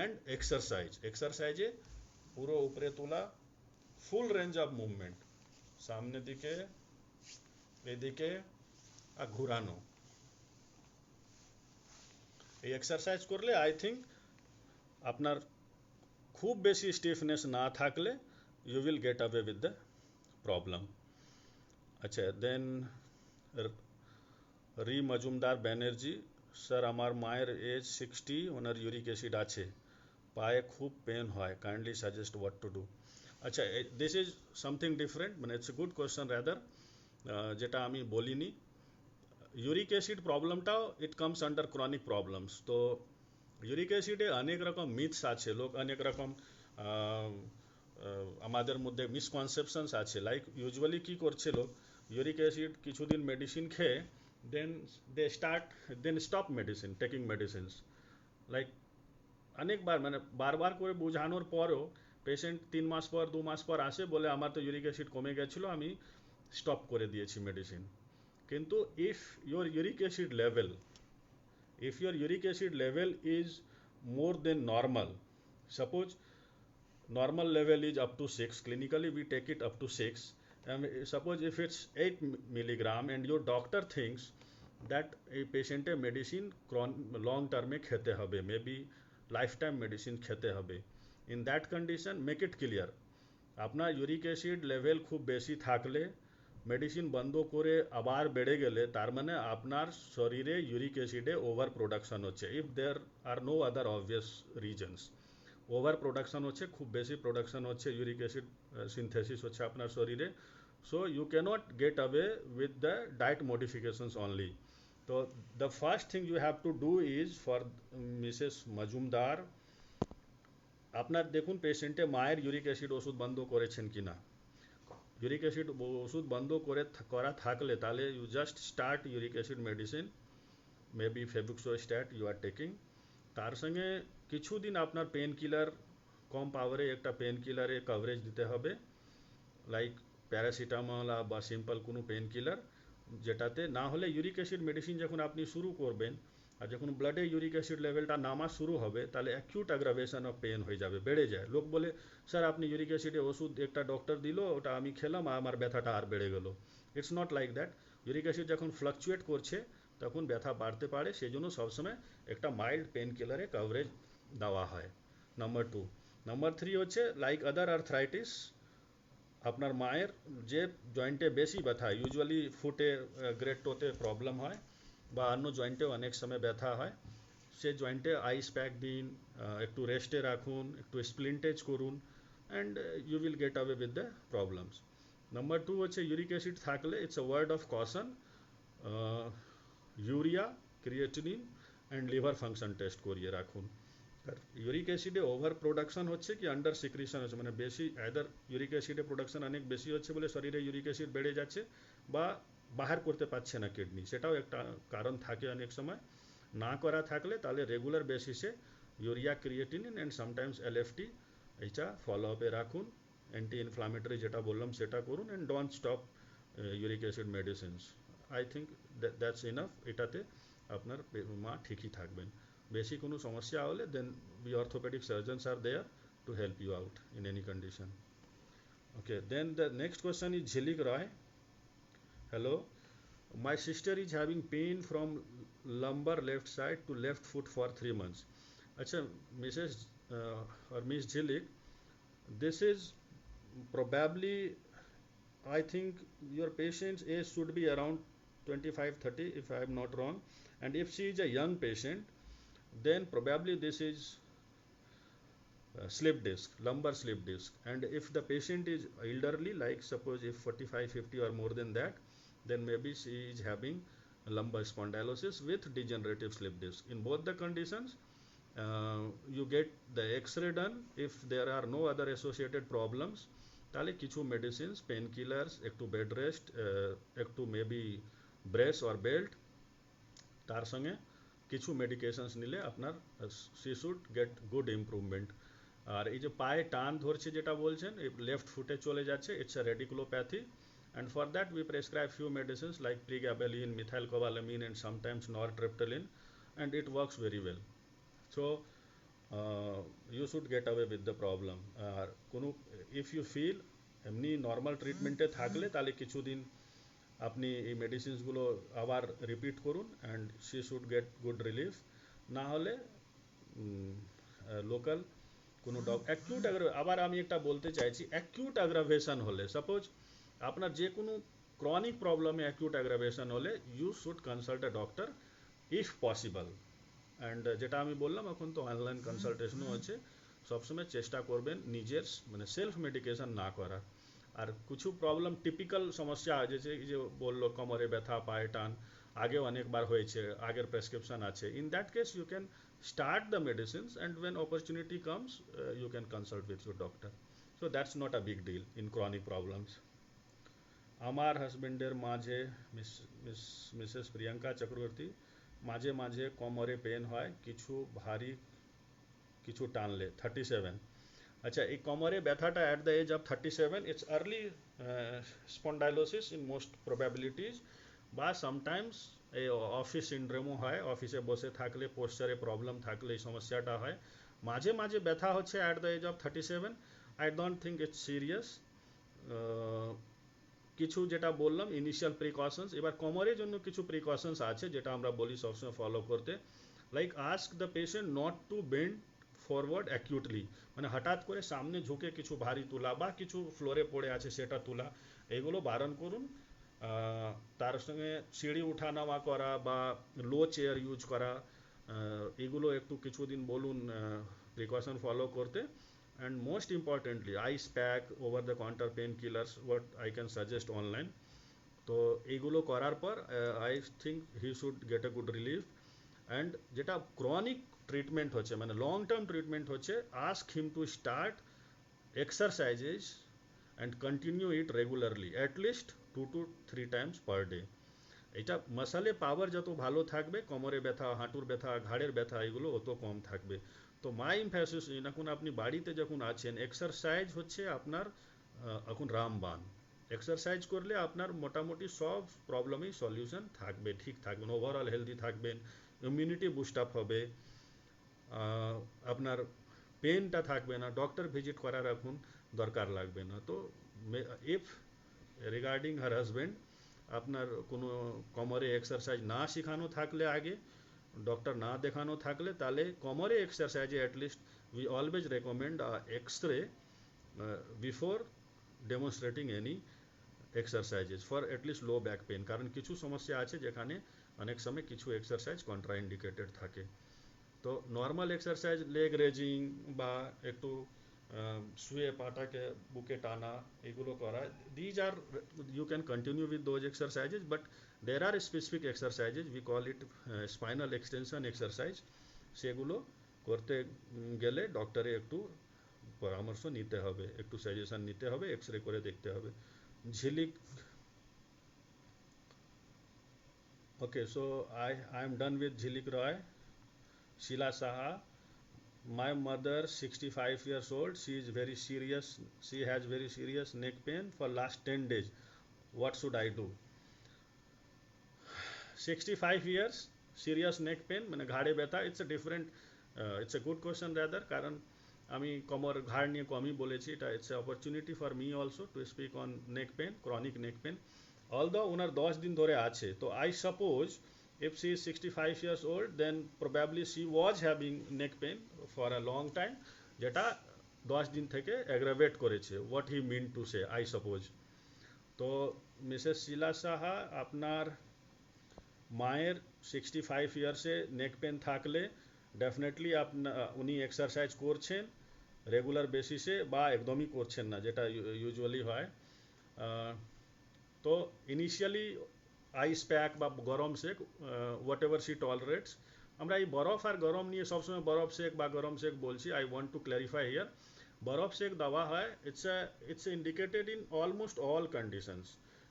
and exercise. এক্সারসাইজে পুরো উপরে তোলা, ফুল রেঞ্জ অফ মুভমেন্ট, সামনের দিকে এদিকে আর ঘুরানো, এই এক্সারসাইজ করলে আই থিঙ্ক আপনার খুব বেশি স্টিফনেস না থাকলে you will get away with the problem. আচ্ছা, দেন রি মজুমদার ব্যানার্জি, স্যার আমার মায়ের এজ 60, ওনার ইউরিক অ্যাসিড আছে, পায়ে খুব পেন হয়, kindly suggest what to do. আচ্ছা, দিস ইজ সামথিং ডিফারেন্ট, মানে it's a good question rather, যেটা আমি বলিনি। ইউরিক অ্যাসিড প্রবলেমটাও it comes under chronic problems. তো ইউরিক অ্যাসিডে অনেক রকম মিথস আছে, লোক অনেক রকম আমাদের মধ্যে মিসকনসেপশনস আছে। লাইক ইউজুয়ালি কি করছে লোক, ইউরিক অ্যাসিড কিছুদিন মেডিসিন খেয়ে then stop medicine, taking medicines. Like অনেকবার মানে বারবার করে বোঝানোর পরও পেশেন্ট 3 মাস পর 2 মাস পর আসে বলে আমার তো ইউরিক অ্যাসিড কমে গেছিলো, আমি স্টপ করে দিয়েছি মেডিসিন। কিন্তু if your uric acid level, if your uric acid level is more than normal, suppose normal level is up to 6, clinically we take it up to 6, and suppose if it's 8 milligram and your doctor thinks that a patient a medicine long term খেতে হবে, maybe lifetime medicine খেতে হবে, in that condition make it clear আপনার ইউরিক অ্যাসিড লেভেল খুব বেশি থাকলে মেডিসিন বন্ধ করে আবার বেড়ে গেলে তার মানে আপনার শরীরে ইউরিক অ্যাসিডে ওভার প্রোডাকশন হচ্ছে। If there are no other obvious reasons, over production হচ্ছে, খুব বেশি প্রোডাকশন হচ্ছে, ইউরিক অ্যাসিড সিনথেসিস হচ্ছে আপনার শরীরে, so you can't get away with the diet modifications only. তো the first thing you have to do is for Mrs Majumdar, আপনার দেখুন পেশেন্টে মায়ের ইউরিক অ্যাসিড ওষুধ বন্ধ করেছেন কিনা। ইউরিক অ্যাসিড ওষুধ বন্ধ করা থাকলে তাহলে you just start uric acid medicine, maybe febuxostat you are taking. তার সঙ্গে কিছুদিন আপনার পেন কিলার, কম পাওয়ারে একটা পেন কিলারে কভারেজ দিতে হবে, লাইক প্যারাসিটামল বা সিম্পল কোনো পেন কিলার, যেটাতে না হলে ইউরিক অ্যাসিড মেডিসিন যখন আপনি শুরু করবেন আর যখন ব্লাডে ইউরিক অ্যাসিড লেভেলটা নামা শুরু হবে তাহলে অ্যাকিউট অ্যাগ্রাভেশন অফ পেন হয়ে যাবে, বেড়ে যায়। লোক বলে স্যার আপনি ইউরিক অ্যাসিডে ওষুধ একটা ডক্টর দিল, ওটা আমি খেলাম আমার ব্যথাটা আর বেড়ে গেল। It's not like that. Uric acid যখন ফ্লাকচুয়েট করছে তখন ব্যথা বাড়তে পারে, সেই জন্য সবসময় একটা মাইল্ড পেন কিলারে কভারেজ দেওয়া হয়, নাম্বার 2। নাম্বার 3 হচ্ছে লাইক আদার আর্থ্রাইটিস, আপনার মায়ের যে জয়েন্টে বেশি ব্যথা, ইউজুয়ালি ফুটে গ্রেট টোতে প্রবলেম হয় বা অন্য জয়েন্টেও অনেক সময় ব্যথা হয়, সে জয়েন্টে আইস প্যাক দিন, একটু রেস্টে রাখুন, একটু স্প্লিন্টেজ করুন, and you will get away with the problems. Number two হচ্ছে ইউরিক অ্যাসিড থাকলে it's a word of caution, urea, creatinine and liver function test করিয়ে রাখুন। ইউরিক অ্যাসিডে ওভার প্রোডাকশন হচ্ছে কি আন্ডার সিক্রিশন হচ্ছে, মানে বেশি আইদার ইউরিক অ্যাসিডে প্রোডাকশন অনেক বেশি হচ্ছে বলে শরীরে ইউরিক অ্যাসিড বেড়ে যাচ্ছে, বা বাহার করতে পারছে না কিডনি, সেটাও একটা কারণ থাকে অনেক সময়। না করা থাকলে তাহলে রেগুলার বেসিসে urea, creatinine and sometimes LFT এইটা ফলো আপে রাখুন। অ্যান্টি ইনফ্লামেটরি যেটা বললাম সেটা করুন, and don't stop uric acid medicines. I think that's enough. এটাতে আপনার মা ঠিকই থাকবেন। বেশি কোনো সমস্যা হলে দেন we orthopedic surgeons are there to help you out in any condition. Okay, then the next question is Jhilik Roy. Hello, my sister is having pain from lumbar left side to left foot for 3 months. Acha, Mrs. Or Miss Jhilik, this is probably, I think your patient's age should be around 25-30 if I am not wrong, and if she is a young patient, then probably this is slip disc, lumbar slip disc. And if the patient is elderly, like suppose if 45-50 or more than that, then maybe she is having lumbar spondylosis with degenerative slip disc. In both the conditions, you get the x-ray done. If there are no other associated problems, তাহলে কিছু মেডিসিনস, পেন কিলার্স, একটু বেড রেস্ট, একটু মেবি ব্রেস অর বেল্ট, তার সঙ্গে কিছু মেডিকেশনস নিলে আপনার she should get good improvement. আর এই যে পায়ে টান ধরছে যেটা বলছেন, লেফট ফুটে চলে যাচ্ছে, it's a radiculopathy, and for that we prescribe few medicines like pregabalin, methylcobalamin and sometimes nortriptyline, and it works very well. So you should get away with the problem. আর কোনো if you feel এমনি নর্মাল ট্রিটমেন্টে থাকলে তাহলে কিছুদিন আপনি এই মেডিসিনসগুলো আবার রিপিট করুন, and she should get good relief. না হলে লোকাল কোনো অ্যাকিউট আবার আমি একটা বলতে চাইছি, অ্যাকিউট অ্যাগ্রাভেশন হলে, সাপোজ আপনার যে কোনো ক্রনিক প্রবলেমে অ্যাকিউট অ্যাগ্রাভেশন হলে, you should consult a doctor if possible. And যেটা আমি বললাম, এখন তো অনলাইন কনসালটেশনও আছে, সবসময় চেষ্টা করবেন নিজের মানে সেলফ মেডিকেশন না করার। আর কিছু প্রবলেম টিপিক্যাল সমস্যা আছে, যে বললো কোমরে ব্যথা, পায়ে টান, আগেও অনেকবার হয়েছে, আগের প্রেসক্রিপশন আছে, in that case you can start the medicines, and when opportunity comes you can consult with your doctor. So that's not a big deal in chronic problems. আমার হাজবেন্ডের মাঝে মিসেস প্রিয়াঙ্কা চক্রবর্তী, মাঝে মাঝে কোমরে পেন হয় কিছু ভারী কিছু টানলে, 37। আচ্ছা, এই কোমরে ব্যথাটা at the age of 37, it's early spondylosis in most probabilities, বা সামটাইমস এই অফিস সিন্ড্রোমও হয়, অফিসে বসে থাকলে পোস্চারে প্রবলেম থাকলে এই সমস্যাটা হয়। মাঝে মাঝে ব্যথা হচ্ছে at the age of 37, I don't think it's serious. কিছু যেটা বললাম ইনিশিয়াল প্রিকশনস, এবার কোমরের জন্য কিছু প্রিকশনস আছে যেটা আমরা বলি সবসময় ফলো করতে, like ask the patient not to bend forward acutely, মানে হঠাৎ করে সামনে ঝুঁকে কিছু ভারী তোলা বা কিছু ফ্লোরে পড়ে আছে সেটা তোলা, এগুলো বারণ করুন। তার সঙ্গে সিঁড়ি উঠা নামা করা বা লো চেয়ার ইউজ করা, এগুলো একটু কিছুদিন বলুন প্রিকশন ফলো করতে। and most importantly ice pack, over the counter pain killers what I can suggest online. তো এইগুলো করার পর I think he should get a good relief. and যেটা chronic treatment হচ্ছে, মানে long term treatment হচ্ছে, ask him to start exercises and continue it regularly at least 2 to 3 times per day. এটা মাসলে পাওয়ার যত ভালো থাকবে, কোমরে ব্যথা, হাঁটুর ব্যথা, ঘাড়ের ব্যথা এগুলো অত কম থাকবে। তো মাই এমফ্যাসিস, এখন আপনি বাড়িতে যখন আছেন, এক্সারসাইজ হচ্ছে আপনার এখন রামবাণ। এক্সারসাইজ করলে আপনার মোটামুটি সব প্রবলেমই সলিউশন থাকবে, ঠিক থাকবেন, ওভারঅল হেলদি থাকবেন, ইমিউনিটি বুস্ট আপ হবে, আপনার পেনটা থাকবে না, ডক্টর ভিজিট করার এখন দরকার লাগবে না। তো ইফ রিগার্ডিং হার হাজব্যান্ড আপনার কোনো কোমরে এক্সারসাইজ না শেখানো থাকলে, আগে ডক্টর না দেখানো থাকলে, তাহলে কোমরে এক্সারসাইজে at least we always recommend X-ray before demonstrating any exercises for at least low back pain, কারণ কিছু সমস্যা আছে যেখানে অনেক সময় কিছু এক্সারসাইজ কন্ট্রাইন্ডিকেটেড থাকে। তো নর্মাল এক্সারসাইজ, লেগ রেজিং বা একটু শুয়ে পাটাকে বুকে টানা এগুলো করা, these are you can continue with those exercises, but there are specific exercises we call it spinal extension exercise, সেগুলো করতে গেলে ডক্টরে একটু পরামর্শ নিতে হবে, একটু সাজেশন নিতে হবে, এক্স রে করে দেখতে হবে। ঝিলিক, okay, so I am done with Jhilik Roy. Sheila Saha, my mother 65 years old, she is very serious, she has very serious neck pain for last 10 days, what should I do? 65 years serious neck pain মানে ঘাড়ে ব্যথা, it's a different, it's a good question rather, কারণ আমি কোমর ঘাড় নিয়ে কমই বলেছি, এটা it's a opportunity for me also to speak on neck pain, chronic neck pain. Although ওনার 10 দিন ধরে আছে, তো I suppose if she is 65 years old then probably she was having neck pain for a long time, যেটা 10 দিন থেকে অ্যাগ্রাভেট করেছে, what he mean to say I suppose। তো মিসেস শিলা সাহা, আপনার মায়ের 65 ইয়ার্সে নেক পেন থাকলে ডেফিনেটলি উনি এক্সারসাইজ করছেন রেগুলার বেসিসে বা একদমই করছেন না, যেটা ইউজুয়ালি হয়। তো ইনিশিয়ালি আইস প্যাক বা গরম সেক, হোয়াট এভার শি টলারেটস। আমরা এই বরফ আর গরম নিয়ে সবসময় বরফ সেক বা গরম সেক বলছি, I want to clarify here, বরফ সেক দেওয়া হয়, it's indicated in almost all conditions,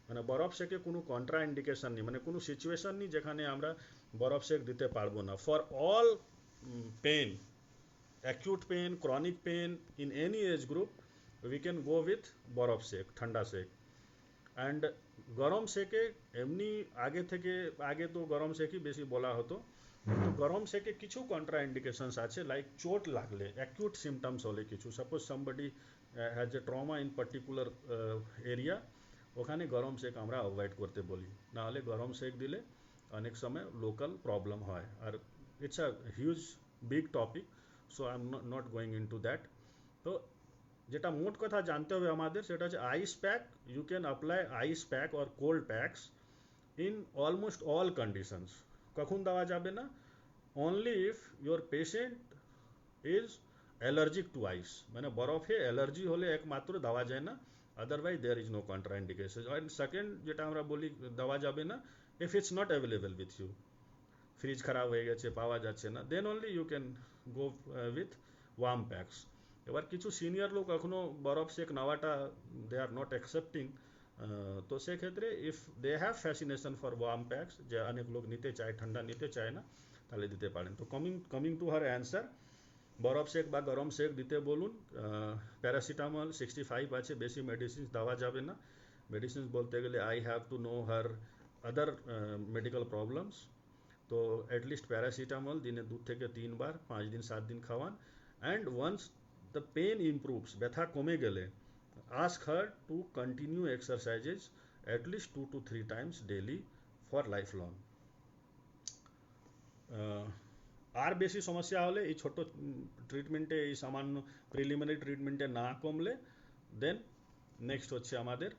মানে বরফ সেকে কোনো কন্ট্রা ইন্ডিকেশন নেই, মানে কোনো সিচুয়েশন নেই যেখানে আমরা বরফ সেক দিতে পারবো না। For all pain, acute pain, chronic pain in any age group, we can go with বরফ সেক, ঠান্ডা সেক। অ্যান্ড গরম সেকে এমনি আগে তো গরম সেকই বেশি বলা হতো, কিন্তু গরম সেকে কিছু কন্ট্রা ইন্ডিকেশনস আছে, লাইক চোট লাগলে, অ্যাকিউট সিমটমস হলে কিছু, suppose somebody has a trauma in particular area, ওখানে গরম সেক আমরা অ্যাভয়েড করতে বলি, নাহলে গরম সেক দিলে অনেক সময় লোকাল প্রবলেম হয়, আর it's a huge big topic, so I am not going in to that. তো যেটা মোট কথা জানতে হবে আমাদের, সেটা হচ্ছে ice pack, you can apply ice pack or cold packs in almost all conditions. কখন দেওয়া যাবে না? Only if your patient is allergic to ice, মানে বরফে অ্যালার্জি হলে একমাত্র দেওয়া যায় না, otherwise there is no contra indication. And second যেটা আমরা বলি দেওয়া যাবে না, if it's not available with you, fridge খারাপ হয়ে গেছে, পাওয়া যাচ্ছে না, then only you can go with warm packs. এবার কিছু সিনিয়র লোক এখনও বরফ সেক নেওয়াটা দে আর নট অ্যাকসেপ্টিং, তো সেক্ষেত্রে if they have fascination for warm packs, যে অনেক লোক নিতে চায়, ঠান্ডা নিতে চায় না, তাহলে দিতে পারেন। তো কামিং টু হার অ্যান্সার, বরফ সেক বা গরম সেক দিতে বলুন। প্যারাসিটামল 65 আছে, বেশি মেডিসিন দেওয়া যাবে না। মেডিসিন বলতে গেলে I have to know her other medical problems, তো অ্যাটলিস্ট প্যারাসিটামল দিনে 2 থেকে 3 বার 5 দিন 7 দিন খাওয়ান। And once the pain improves, ব্যথা কমে গেলে ask her to continue exercises at least 2 to 3 times daily for lifelong। আর বেশি সমস্যা হলে এই ছোট ট্রিটমেন্টে, এই সামান্য প্রিলিমিনারি ট্রিটমেন্টে না কমলে, দেন নেক্সট হচ্ছে আমাদের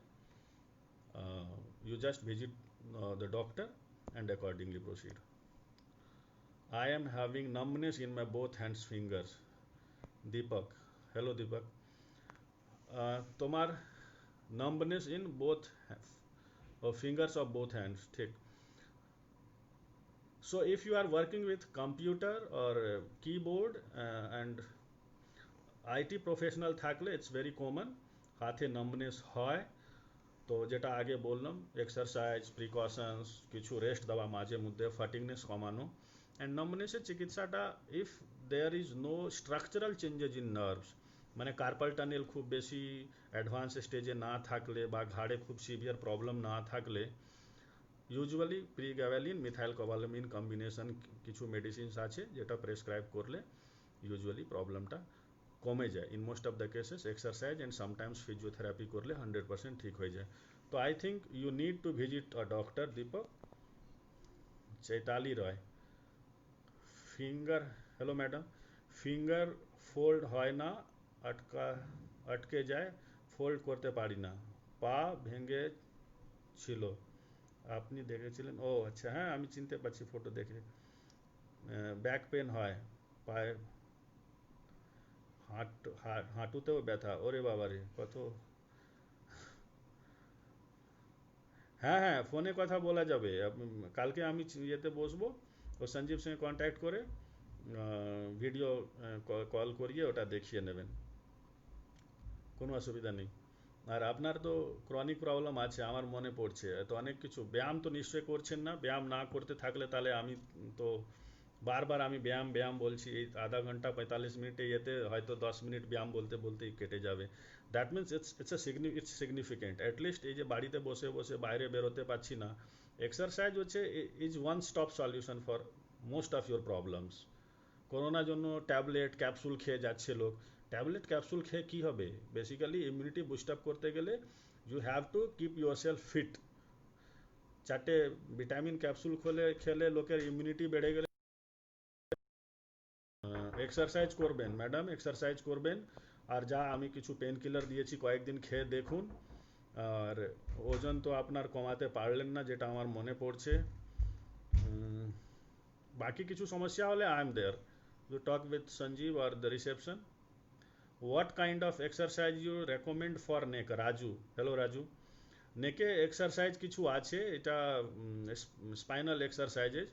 you just visit the doctor and accordingly proceed. I am having numbness in my both hands fingers. Deepak, hello Deepak, তোমার numbness in both fingers of both hands, ঠিক। So if you are working with computer or keyboard and IT professional থাকলে it's very common, হাতে numbness হয়। তো যেটা আগে বললাম, এক্সারসাইজ, প্রিকশনস, কিছু রেস্ট দেওয়া মাঝে মধ্যে, ফাটিগনেস কমানো। অ্যান্ড নাম্বনেসের চিকিৎসাটা, if there is no structural changes in nerves, মানে কার্পাল টানেল খুব বেশি অ্যাডভান্স স্টেজে না থাকলে বা ঘাড়ে খুব সিভিয়ার প্রবলেম না থাকলে, usually pregabalin methyl cobalamin combination কিছু মেডিসিনস আছে, যেটা প্রেসক্রাইব করলে ইউজুয়ালি প্রবলেমটা কমে যায়। In most of the cases exercise and sometimes physiotherapy করলে 100% ঠিক হয়ে যায়। তো I think you need to visit a doctor. Deepak, Chaitali Roy, finger, hello madam, finger fold হয় না, আটকে যায়, ফোল্ড করতে পারি না, পা ভেঙে ছিল, আপনি দেখেছিলেন? ও আচ্ছা, হ্যাঁ আমি চিনতে পারছি ফটো দেখে। ব্যাক পেন হয়, পায়ে, হাঁটুতেও ব্যথা, ওরে বাবারে কত! হ্যাঁ হ্যাঁ, ফোনে কথা বলা যাবে। কালকে আমি ইয়েতে বসবো, ও সঞ্জীব সঙ্গে কন্ট্যাক্ট করে ভিডিও কল করিয়ে ওটা দেখিয়ে নেবেন, কোনো অসুবিধা নেই। আর আপনার তো ক্রনিক প্রবলেম আছে আমার মনে পড়ছে, তো অনেক কিছু ব্যায়াম তো নিশ্চয়ই করছেন না, ব্যায়াম না করতে থাকলে তাহলে আমি তো বারবার আমি ব্যায়াম ব্যায়াম বলছি, এই আধা ঘন্টা 45 মিনিটে ইয়েতে হয়তো 10 মিনিট ব্যায়াম বলতে বলতেই কেটে যাবে। That means it's significant. At least এই যে বাড়িতে বসে বসে বাইরে বেরোতে পারছি না, এক্সারসাইজ হচ্ছে is one stop solution for most of your problems. করোনার জন্য ট্যাবলেট ক্যাপসুল খেয়ে যাচ্ছে লোক, ট্যাবলেট ক্যাপসুল খেয়ে কী হবে? বেসিক্যালি ইমিউনিটি বুস্ট আপ করতে গেলে you have to keep your self fit. চারটে ভিটামিন ক্যাপসুল খেলে লোকের ইমিউনিটি বেড়ে গেলে এক্সারসাইজ করবেন ম্যাডাম, এক্সারসাইজ করবেন। আর যা আমি কিছু পেন কিলার দিয়েছি কয়েকদিন খেয়ে দেখুন। আর ওজন তো আপনার কমাতে পারলেন না যেটা আমার মনে পড়ছে। বাকি কিছু সমস্যা হলে I am there, you talk with Sanjeev or the reception. What kind of exercise you recommend for neck? Raju, hello Raju. নেকে এক্সারসাইজ কিছু আছে, এটা স্পাইনাল এক্সারসাইজেস।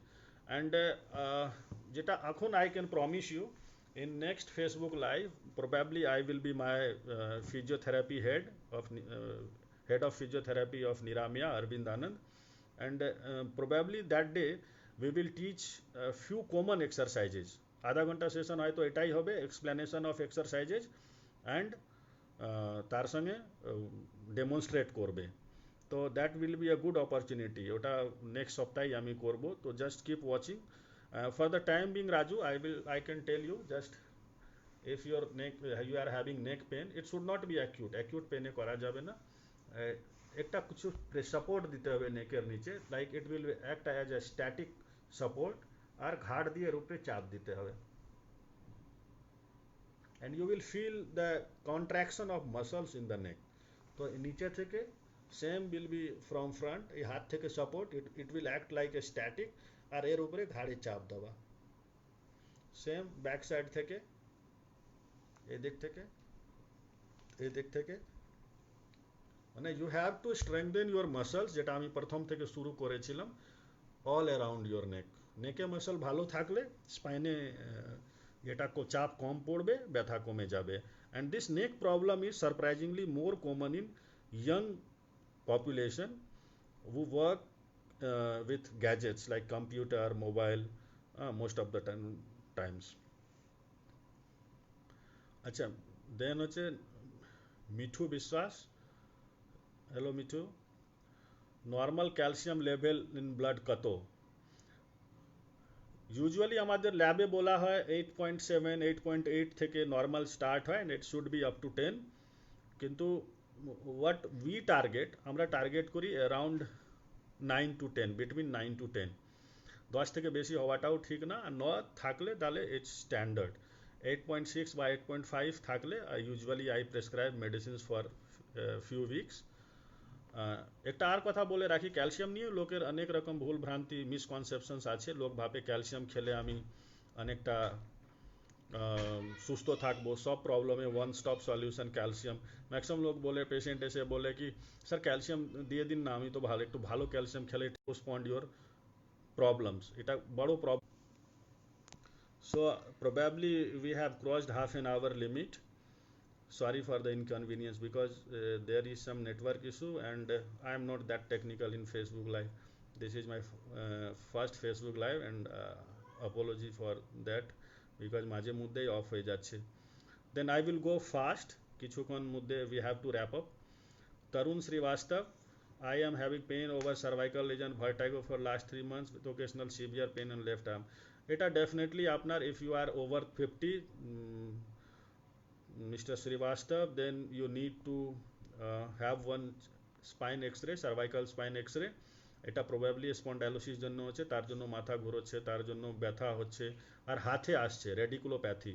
অ্যান্ড যেটা এখন I can promise you, in next Facebook live probably I will be my physiotherapy head of physiotherapy of Niramia Arvind Anand, and probably that day we will teach a few common exercises. আধা ঘন্টা সেশন হয়তো এটাই হবে, এক্সপ্লেনেশন অফ এক্সারসাইজেস অ্যান্ড তার সঙ্গে ডেমনস্ট্রেট করবে। তো that will be a good opportunity, ওটা নেক্সট সপ্তাহেই আমি করব। তো just keep watching. For the time being Raju, I can tell you, just if your neck you are having neck pain, it should not be acute পেনে করা যাবে না। একটা কিছু সাপোর্ট দিতে হবে নেকের নিচে, like it will act as a static support, আর ঘাড় দিয়ে এর উপরে চাপ দিতে হবে। and you will feel the contraction of muscles in the neck. তো নিচে থেকে same will be from front, এই হাত থেকে support, it will act like a static, আর এর উপরে ঘাড়ে চাপ দেওয়া। সেম ব্যাক সাইড থেকে, এদিক থেকে, এদিক থেকে, মানে you have to strengthen your muscles, যেটা আমি প্রথম থেকে শুরু করেছিলাম, অল অ্যারাউন্ড ইউর নেক। নেকে মাসল ভালো থাকলে স্পাইনে এটা চাপ কম পড়বে, ব্যথা কমে যাবে। And this neck problem is surprisingly more common in young population who work with gadgets like computer, mobile, most of the times. আচ্ছা, দেন হচ্ছে মিঠু বিশ্বাস, hello Mithu. Normal calcium level in blood কত? ইউজুয়ালি আমাদের ল্যাবে বলা হয় 8.7 8.8 থেকে নর্মাল স্টার্ট হয়, and it should be up to 10। কিন্তু হোয়াট উই টার্গেট, আমরা টার্গেট করি অ্যারাউন্ড 9 to 10, বিটুইন 9 to 10। 10 থেকে বেশি হওয়াটাও ঠিক না, আর থাকলে তাহলে ইটস স্ট্যান্ডার্ড। 8.6 বা 8.5 থাকলে usually I prescribe medicines for few weeks. একটা আর কথা বলে রাখি, ক্যালসিয়াম নিয়ে লোকের অনেক রকম ভুল ভ্রান্তি মিসকনসেপশনস আছে। লোক ভাবে ক্যালসিয়াম খেলে আমি অনেকটা সুস্থ থাকবো, সব প্রবলেমে one stop solution calcium. Maximum লোক বলে, পেশেন্ট এসে বলে কি স্যার ক্যালসিয়াম দিয়ে দিন না, আমি তো একটু ভালো ক্যালসিয়াম খেলে পোস্টপন্ড ইউর প্রবলেমস, এটা বড় problem. So probably we have crossed half an hour limit. Sorry for the inconvenience, because there is some network issue, and I am not that technical in Facebook live. This is my first Facebook live, and apology for that, because মাঝে মধ্যেই অফ হয়ে যাচ্ছে। Then I will go fast, কিছুক্ষণ মধ্যে we have to wrap up. Tarun Srivastav, I am having pain over cervical lesion, vertigo for last 3 months with occasional severe pain on left arm. এটা ডেফিনেটলি আপনার, if you are over 50, Mr. Srivastav, then you need to have one spine x-ray, cervical spine x-ray. এটা প্রবাবলি স্পন্ডাইলোসিস জন্য হচ্ছে, তার জন্য মাথা ঘুরোচ্ছে, তার জন্য ব্যথা হচ্ছে, আর হাতে আসছে রেডিকুলোপ্যাথি।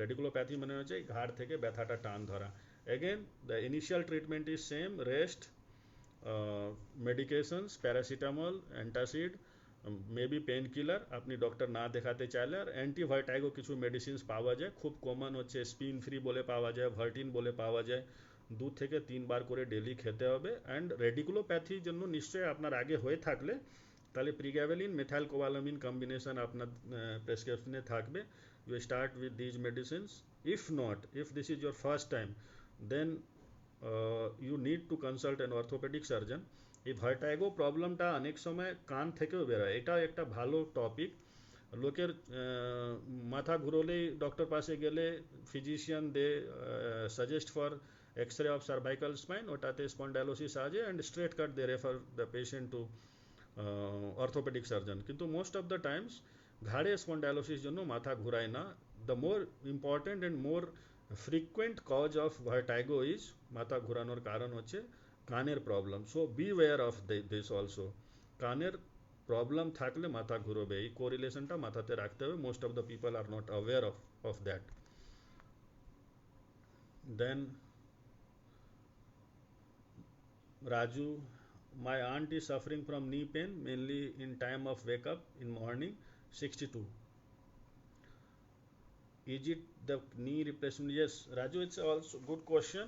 রেডিকুলোপ্যাথি মানে হচ্ছে ঘাড় থেকে ব্যথাটা টান ধরা। Again the initial treatment is same, rest, medications, paracetamol, antacid, maybe pain killer আপনি ডক্টর না দেখাতে চাইলে, আর অ্যান্টিভার্টাইগো কিছু মেডিসিনস পাওয়া যায়, খুব কমন হচ্ছে স্পিন ফ্রি বলে পাওয়া যায়, ভার্টিন বলে পাওয়া যায়, 2 থেকে 3 বার করে ডেলি খেতে হবে। অ্যান্ড রেডিকুলোপ্যাথির জন্য নিশ্চয়ই আপনার আগে হয়ে থাকলে তাহলে প্রিগ্যাভেলিন মেথাইল কোবালামিন কম্বিনেশন আপনার প্রেসক্রিপশনে থাকবে। You start with these medicines. If not, if this is your first time, then you need to consult an orthopaedic surgeon. এই ভার্টাইগো প্রবলেমটা অনেক সময় কান থেকেও বেরোয়, এটা একটা ভালো টপিক। লোকের মাথা ঘুরলেই ডক্টর পাশে গেলে physician they suggest for x-ray of cervical spine, ওটাতে স্পন্ডাইলোসিস আছে, and straight cut they refer the patient to orthopaedic surgeon. কিন্তু মোস্ট অফ দ্য টাইমস ঘাড়ে স্পন্ডাইলোসিস জন্য মাথা ঘুরায় না। The more important and more frequent cause of vertigo is, মাথা ঘুরানোর কারণ হচ্ছে কানের problem. So beware of this also. কানের প্রবলেম থাকলে মাথা ঘুরবে, এই কোরিলেশনটা মাথাতে রাখতে হবে। Most of the people are not aware of that. Then Raju, my aunt is suffering from knee pain mainly in time of wake up in morning, 62. Is it the knee replacement? Yes, Raju, it's also good question.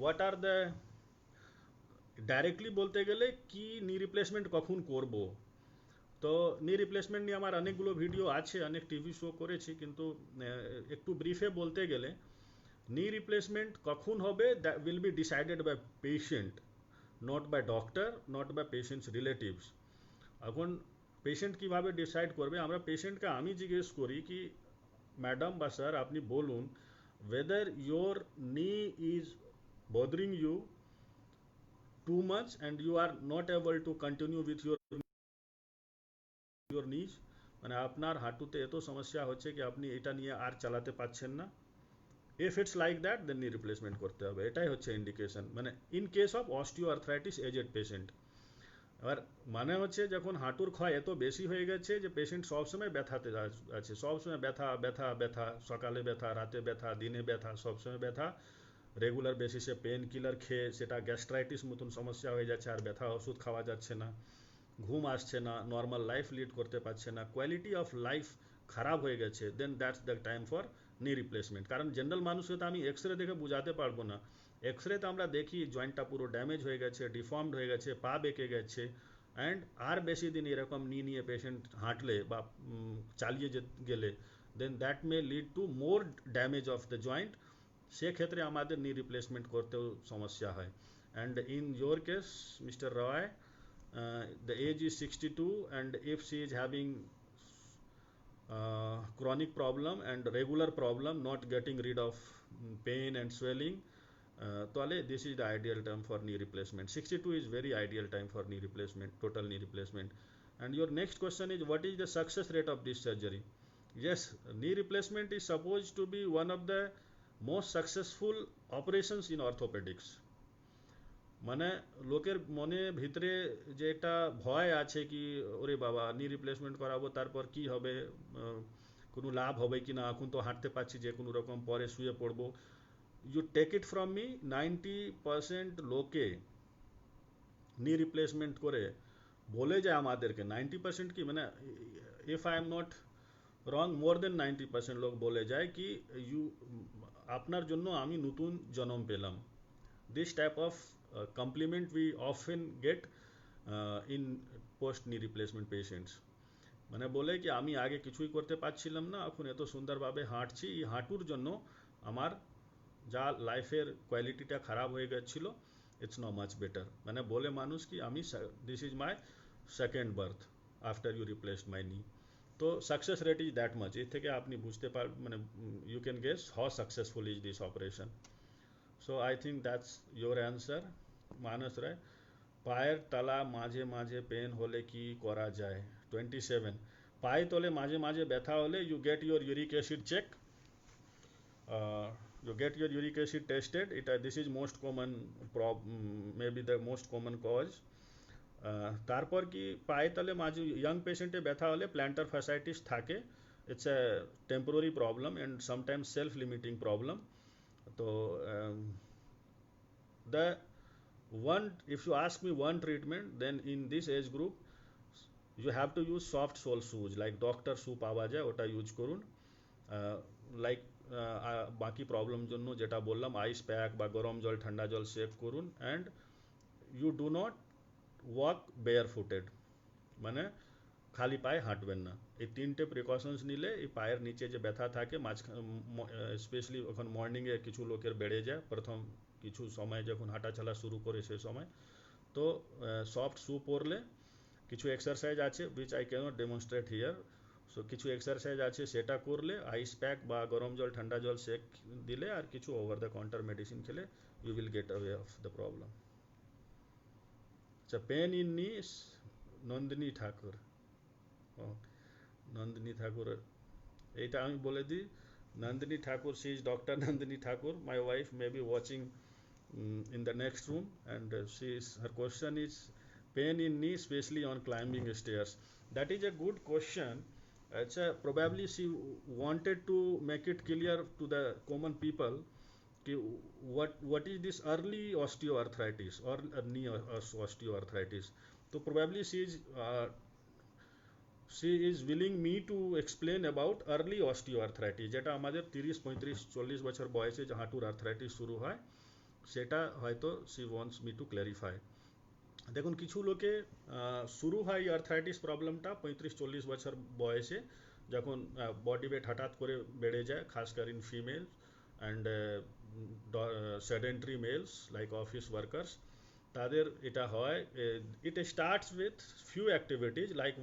What are the, directly বলতে গেলে কি নি রিপ্লেসমেন্ট কখন করব, তো নি রিপ্লেসমেন্ট নিয়ে আমার অনেকগুলো ভিডিও আছে, অনেক টিভি শো করেছি, কিন্তু একটু ব্রিফে বলতে গেলে নি রিপ্লেসমেন্ট কখন হবে that will be decided by patient, not by doctor, not by patients relatives. এখন পেশেন্ট কিভাবে ডিসাইড করবে, আমরা পেশেন্টকে আমি জিজ্ঞেস করি কি ম্যাডাম বা স্যার আপনি বলুন whether your knee is bothering you too much and you are not able to continue with your knees, মানে আপনার হাঁটুতে এত সমস্যা হচ্ছে কি আপনি এটা নিয়ে আর চালাতে পারছেন না। If it's like that then knee replacement করতে হবে, এটাই হচ্ছে ইন্ডিকেশন। মানে in case of osteoarthritis aged patient. এবার মানে হচ্ছে যখন হাঁটুর ক্ষয় এত বেশি হয়ে গেছে যে পেশেন্ট সবসময় ব্যথাতে আছে, সবসময় ব্যথা ব্যথা ব্যথা, সকালে ব্যথা, রাতে ব্যথা, দিনে ব্যথা, সবসময় ব্যথা, রেগুলার বেসিসে পেন কিলার খেয়ে সেটা গ্যাস্ট্রাইটিস মতন সমস্যা হয়ে যাচ্ছে, আর ব্যথা ওষুধ খাওয়া যাচ্ছে না, ঘুম আসছে না, নর্মাল লাইফ লিড করতে পারছে না, কোয়ালিটি অফ লাইফ খারাপ হয়ে গেছে, then that's the time for knee replacement. কারণ জেনারেল মানুষকে তো আমি এক্সরে দেখে বোঝাতে পারবো না। এক্সরেতে আমরা দেখি জয়েন্টটা পুরো ড্যামেজ হয়ে গেছে, ডিফর্মড হয়ে গেছে, পা বেঁকে গেছে, অ্যান্ড আর বেশি দিন এরকম নি নিয়ে পেশেন্ট হাঁটলে বা চালিয়ে গেলে then that may lead to more damage of the joint, সেক্ষেত্রে আমাদের নি রিপ্লেসমেন্ট করতেও সমস্যা হয়। And in your case mister Roy, the age is 62 and if she is having chronic problem and regular problem not getting rid of pain and swelling, তাহলে this is the ideal term for knee replacement. 62 is very ideal time for knee replacement, total knee replacement. And your next question is what is the success rate of this surgery? Yes, knee replacement is supposed to be one of the most successful operations in orthopedics. মানে লোকের মনে ভিতরে যে একটা ভয় আছে কি ওরে বাবা নি রিপ্লেসমেন্ট করাবো তারপর কি হবে, কোনো লাভ হবে কি না, এখন তো হাঁটতে পারছি যে কোনো রকম, পরে শুয়ে পড়বো। You take it from me, 90% লোকে নি রিপ্লেসমেন্ট করে বলে যায় আমাদেরকে, 90% কি মানে if I am not wrong more than 90% লোক বলে যায় কি ইউ আপনার জন্য আমি নতুন জন্ম পেলাম। This type of compliment we often get in post knee replacement patients. মানে বলে কি আমি আগে কিছুই করতে পারছিলাম না, এখন এত সুন্দরভাবে হাঁটছি, এই হাঁটুর জন্য আমার যা লাইফের কোয়ালিটিটা খারাপ হয়ে গেছিলো ইটস নো মাচ বেটার। মানে বলে মানুষ কি আমি this is my second birth after you replaced my knee. তো success rate is that much, এর থেকে আপনি বুঝতে পার মানে you can guess how successful is this operation. So I think that's your answer, Manas Rai. পায়ের তলা মাঝে মাঝে পেন হলে কি করা যায়? 27, পায়ে তলে মাঝে মাঝে ব্যথা হলে you get your uric acid check, you get your uric acid tested. This is most common maybe the most common cause. তারপর কি পায়ে তলে মাঝে ইয়াং পেশেন্টে ব্যথা হলে প্ল্যান্টার ফ্যাসাইটিস থাকে, it's a temporary problem and sometimes self limiting problem. তো the one, if you ask me one treatment, then in this age group you have to use soft sole shoes like doctor shoe পাওয়া যায় ওটা ইউজ করুন। লাইক বাকি প্রবলেম জন্য যেটা বললাম আইস প্যাক বা গরম জল ঠান্ডা জল সেক করুন। And you do not walk bare footed, মানে খালি পায়ে হাঁটবেন না। এই তিনটে প্রিকশনস নিলে এই পায়ের নিচে যে ব্যথা থাকে স্পেশালি এখন মর্নিংয়ে কিছু লোকের বেড়ে যায় প্রথম কিছু সময় যখন হাঁটা চলা শুরু করে সে সময়। তো সফট শু পরলে কিছু এক্সারসাইজ আছে which I can't demonstrate here. So কিছু এক্সারসাইজ আছে সেটা করলে, আইস প্যাক বা গরম জল ঠান্ডা জল সেক দিলে, আর কিছু ওভার দ্য কাউন্টার মেডিসিন খেলে you will get away of the problem. আচ্ছা, পেন ইন নিস, নন্দিনী ঠাকুর। ও, নন্দিনী ঠাকুর, এইটা আমি বলে দিই, নন্দিনী ঠাকুর, she is Dr. Nandini Thakur. My wife may be watching in the next room, and her question is pain in knee, especially on climbing stairs. That is a good question. Probably she wanted to make it clear to the common people कि what is this early osteoarthritis or knee osteoarthritis. So probably she is willing me to explain about early osteoarthritis, যেটা আমাদের 30, 35, 40 বছর বয়সে যে হাঁটুর আর্থ্রাইটিস শুরু হয় সেটা হয়তো she wants me to clarify. দেখুন, কিছু লোকে শুরু হয় আর্থ্রাইটিস প্রবলেমটা 35-40 বছর বয়সে, যখন বডি ওয়েট হঠাৎ করে বেড়ে যায়, খাসকর in female and sedentary males like office workers, তাদের এটা হয়। It starts with few activities like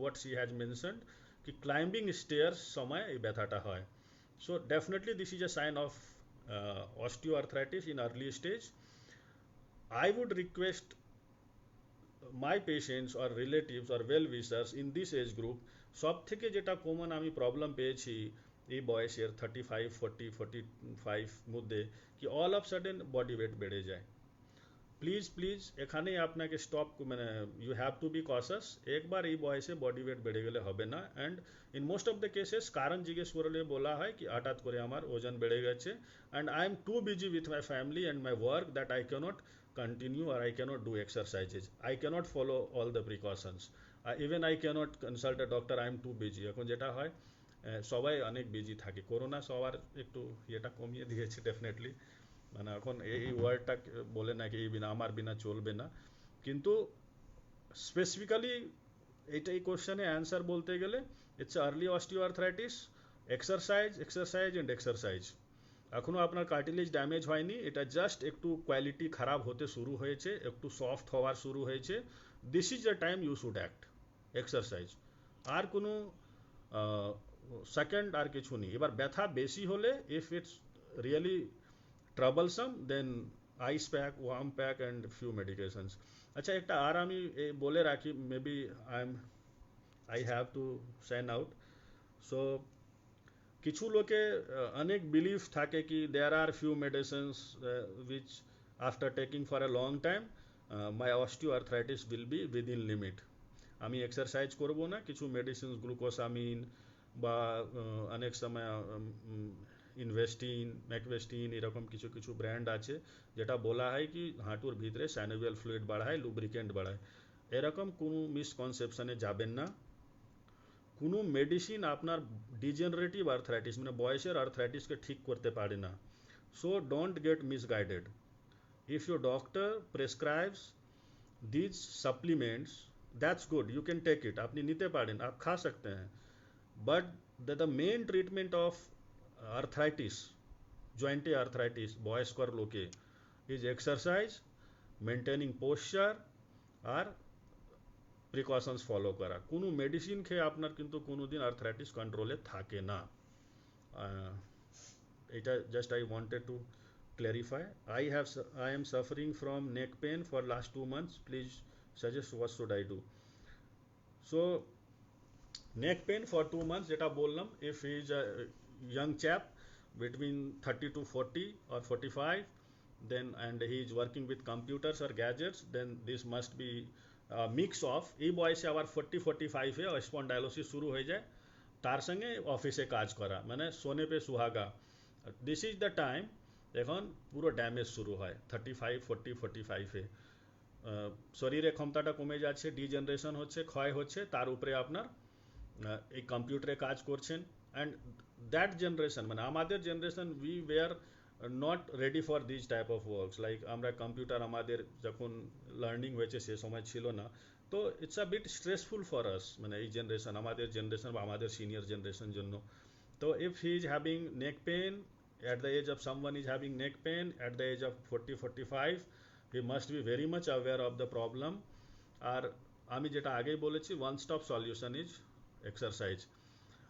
what she has mentioned কি ক্লাইম্বিং স্টেয়ার্স সময় এই ব্যথাটা হয়। So definitely this is a sign of osteoarthritis in early stage. I would request my patients or relatives or well wishers in this age group, সব থেকে যেটা কমন আমি প্রবলেম পেয়েছি এই বয়সের 35, 40, 45 মধ্যে, কি all of sudden body weight বেড়ে যায়। প্লিজ এখানেই আপনাকে স্টপ, মানে you have to be cautious. একবার এই বয়সে বডি ওয়েট বেড়ে গেলে হবে না। And in most of the cases কারণ জিজ্ঞেস করলে বলা হয় কি হঠাৎ করে আমার ওজন বেড়ে গেছে, and I am too busy with my family and my work that I can't continue or I cannot do exercises. I cannot follow all the precautions. Even I cannot consult a doctor. I am too busy. এখন যেটা হয় সবাই অনেক বিজি থাকে। করোনা সবার একটু ইয়েটা কমিয়ে দিয়েছে ডেফিনেটলি, মানে এখন এই ওয়ার্ডটা বলে নাকি এই বিনা আমার বিনা চলবে না। কিন্তু স্পেসিফিক্যালি এই কোশ্চেনে অ্যান্সার বলতে গেলে it's early osteoarthritis, exercise and exercise. এখনও আপনার কার্টিলেজ ড্যামেজ হয়নি, এটা জাস্ট একটু কোয়ালিটি খারাপ হতে শুরু হয়েছে, একটু সফট হওয়ার শুরু হয়েছে। This is the time you should act, exercise. আর কোনো সেকেন্ড আর কিছু নেই। এবার ব্যথা বেশি হলে if it's really troublesome then ice pack, warm pack and few medications. আচ্ছা, একটা আর আমি বলে রাখি, maybe I have to sign out. So কিছু লোকে অনেক বিলিফ থাকে কি there are few medicines which after taking for a long time my osteoarthritis will be within limit. আমি এক্সারসাইজ করব না, কিছু মেডিসিন গ্লুকোসামিন বা অনেক সময় ইনভেস্টিন, ম্যাকভেস্টিন, এরকম কিছু কিছু ব্র্যান্ড আছে যেটা বলা হয় কি হাঁটুর ভিতরে সাইনোভিয়াল ফ্লুইড বাড়ায়, লুব্রিকেন্ট বাড়ায়। এরকম কোনো মিসকনসেপশনে যাবেন না। কোনো মেডিসিন আপনার ডিজেনারেটিভ আর্থ্রাইটিস মানে বয়সের আর্থ্রাইটিসকে ঠিক করতে পারে না। So don't get misguided. If your doctor prescribes these supplements, that's good, you can take it, আপনি নিতে পারেন, आप खा सकते हैं। But the main treatment of arthritis, जॉइंटे आर्थराइटिस বয়স্কর লোকে ইজ এক্সারসাইজ, মেনটেনিং পোশ্চার আর প্রিকশনস ফলো করা। কোনো মেডিসিন খেয়ে আপনার কিন্তু কোনো দিন আর্থ্রাইটিস কন্ট্রোলে থাকে না। এটা just I wanted to clarify. I am suffering from neck pain for last 2 months. Please suggest what should I do. So neck pain for 2 months যেটা বললাম, if he is a young chap between 30 to 40 or 45, then and he is working with computers or gadgets, then this must be mix of এই বয়সে আবার 40-45-এ স্পন্ডাইলোসিস শুরু হয়ে যায়, তার সঙ্গে অফিসে কাজ করা, মানে সোনে পে সুহাগা। দিস ইজ দ্য টাইম এখন পুরো ড্যামেজ শুরু হয় 35, 40, 45-এ। শরীরে ক্ষমতাটা কমে যাচ্ছে, ডিজেনারেশন হচ্ছে, ক্ষয় হচ্ছে, তার উপরে আপনার এই কম্পিউটারে কাজ করছেন। অ্যান্ড দ্যাট জেনারেশন মানে আমাদের generation we were not ready for this type of works, like আমরা কম্পিউটার আমাদের যখন লার্নিং হয়েছে সে সময় ছিল না। তো it's a bit stressful for us, মানে এই জেনারেশন, আমাদের জেনারেশন বা আমাদের সিনিয়র জেনারেশন জন্য। তো if he is having neck pain at the age of someone is having neck pain at the age of 40-45, he must be very much aware of the problem. আর আমি যেটা আগেই বলেছি, one stop solution is exercise.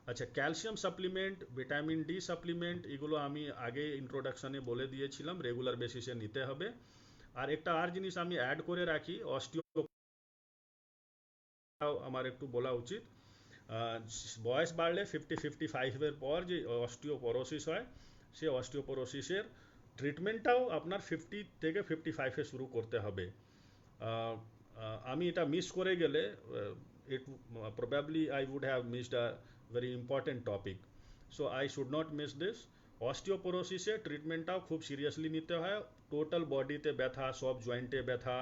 আচ্ছা, calcium supplement, vitamin D supplement, এগুলো আমি আগে ইন্ট্রোডাকশনে বলে দিয়েছিলাম, রেগুলার বেসিসে নিতে হবে। আর একটা আর জিনিস আমি অ্যাড করে রাখি, অস্টিও, আমার একটু বলা উচিত। বয়স বাড়লে 50-55-এর পর যে অস্টিওপোরোসিস হয়, সে অস্টিওপোরোসিসের ট্রিটমেন্টটাও আপনার 50 থেকে 55-এ শুরু করতে হবে। আমি এটা মিস করে গেলে it probably I would have missed a very important topic, so I should not miss this. অস্টিওপোরোসিসের ট্রিটমেন্টটাও খুব সিরিয়াসলি নিতে হয়। টোটাল বডিতে ব্যথা, সব জয়েন্টে ব্যথা,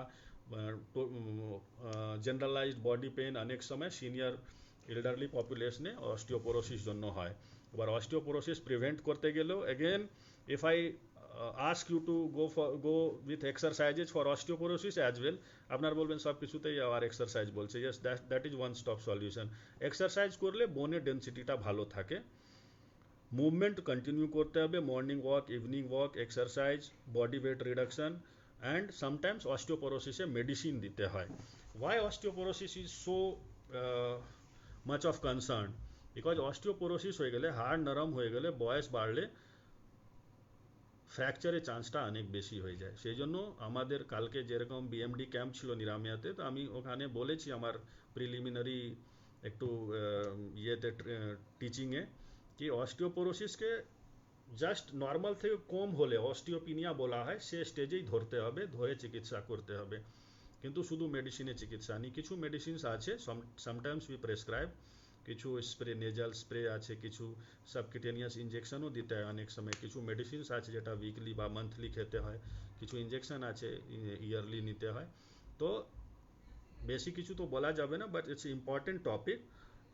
জেনারেলাইজড বডি পেন অনেক সময় সিনিয়র এল্ডারলি পপুলেশনে অস্টিওপোরোসিস জন্য হয়। এবার অস্টিওপোরোসিস প্রিভেন্ট করতে গেলেও again, if I ask you to go with exercises for osteoporosis as well, আপনার বলবেন সব কিছুতেই আবার এক্সারসাইজ বলছে। Yes, that is one stop solution. Exercise করলে বোনের ডেন্সিটিটা ভালো থাকে। মুভমেন্ট কন্টিনিউ করতে হবে, morning walk, evening walk, exercise, body weight reduction, and sometimes অস্টিওপোরোসিসে মেডিসিন দিতে হয়। Why osteoporosis is so much of concern? Because osteoporosis হয়ে গেলে, হাড় নরম হয়ে গেলে, বয়স বাড়লে ফ্র্যাকচারের চান্সটা অনেক বেশি হয়ে যায়। সেই জন্য আমাদের কালকে যেরকম বিএমডি ক্যাম্প ছিল নিরামিয়াতে, তো আমি ওখানে বলেছি আমার প্রিলিমিনারি একটু ইয়েতে টিচিংয়ে, কি অস্টিওপোরোসিসকে জাস্ট নর্মাল থেকে কম হলে অস্টিওপিনিয়া বলা হয়, সে স্টেজেই ধরতে হবে, ধরে চিকিৎসা করতে হবে। কিন্তু শুধু মেডিসিনে চিকিৎসা নেই, কিছু মেডিসিনস আছে, সামটাইমস উই প্রেসক্রাইব, কিছু স্প্রে, নেজাল স্প্রে আছে, কিছু সাবকিটেনিয়াস ইঞ্জেকশনও দিতে হয় অনেক সময়, কিছু মেডিসিনস আছে যেটা উইকলি বা মান্থলি খেতে হয়, কিছু ইঞ্জেকশন আছে ইয়ারলি নিতে হয়। তো বেশি কিছু তো বলা যাবে না, বাট ইটস ইম্পর্টেন্ট টপিক,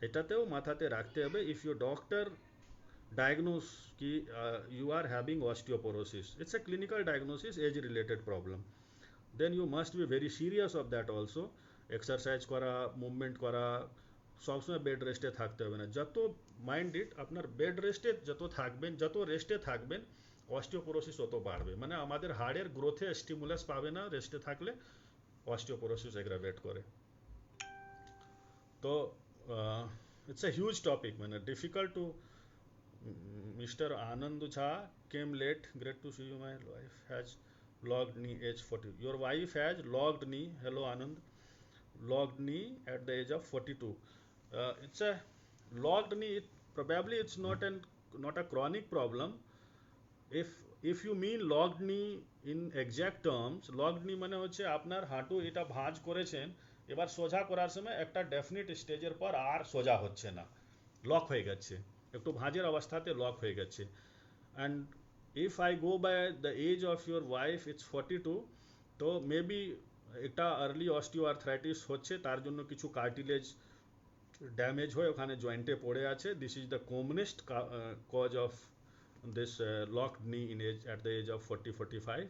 এটাতেও মাথাতে রাখতে হবে। If your doctor diagnose ki you are having osteoporosis, it's a clinical diagnosis, age related problem, then you must be very serious of that also. Exercise করা, মুভমেন্ট করা, সবসময় বেড রেস্টে থাকতে হবে না। যত মাইন্ড ইট, আপনার বেড রেস্টে যত থাকবেন, যত রেস্টে থাকবেন, অস্টিওপোরোসিস তত বাড়বে। মানে আমাদের হাড়ের গ্রোথে স্টিমুলাস পাবে না রেস্টে থাকলে, অস্টিওপোরোসিস এগ্রাভেট করে। তো ইটস এ হিউজ টপিক, মানে difficult to. Mr. Anand Jha came late. Great to see you. My wife has logged knee age 40. Your wife has logged knee. Hello Anand. Logged knee at the age of 42. It's a logged knee. Probably it's not a chronic problem. If you mean logged knee in exact terms, logged knee মানে হচ্ছে আপনার হাঁটু এটা ভাঁজ করেছেন, এবার সোজা করার সময় একটা ডেফিনিট স্টেজের পর আর সোজা হচ্ছে না, লক হয়ে গেছে, একটু ভাঁজের অবস্থাতে লক হয়ে গেছে। And if I go by the age of your wife, it's 42, তো মেবি একটা আর্লি অস্টিও আর্থ্রাইটিস হচ্ছে, তার জন্য কিছু কার্টিলেজ ড্যামেজ হয়ে ওখানে জয়েন্টে পড়ে আছে। This is the commonest cause of this locked knee in age at the age of 40-45।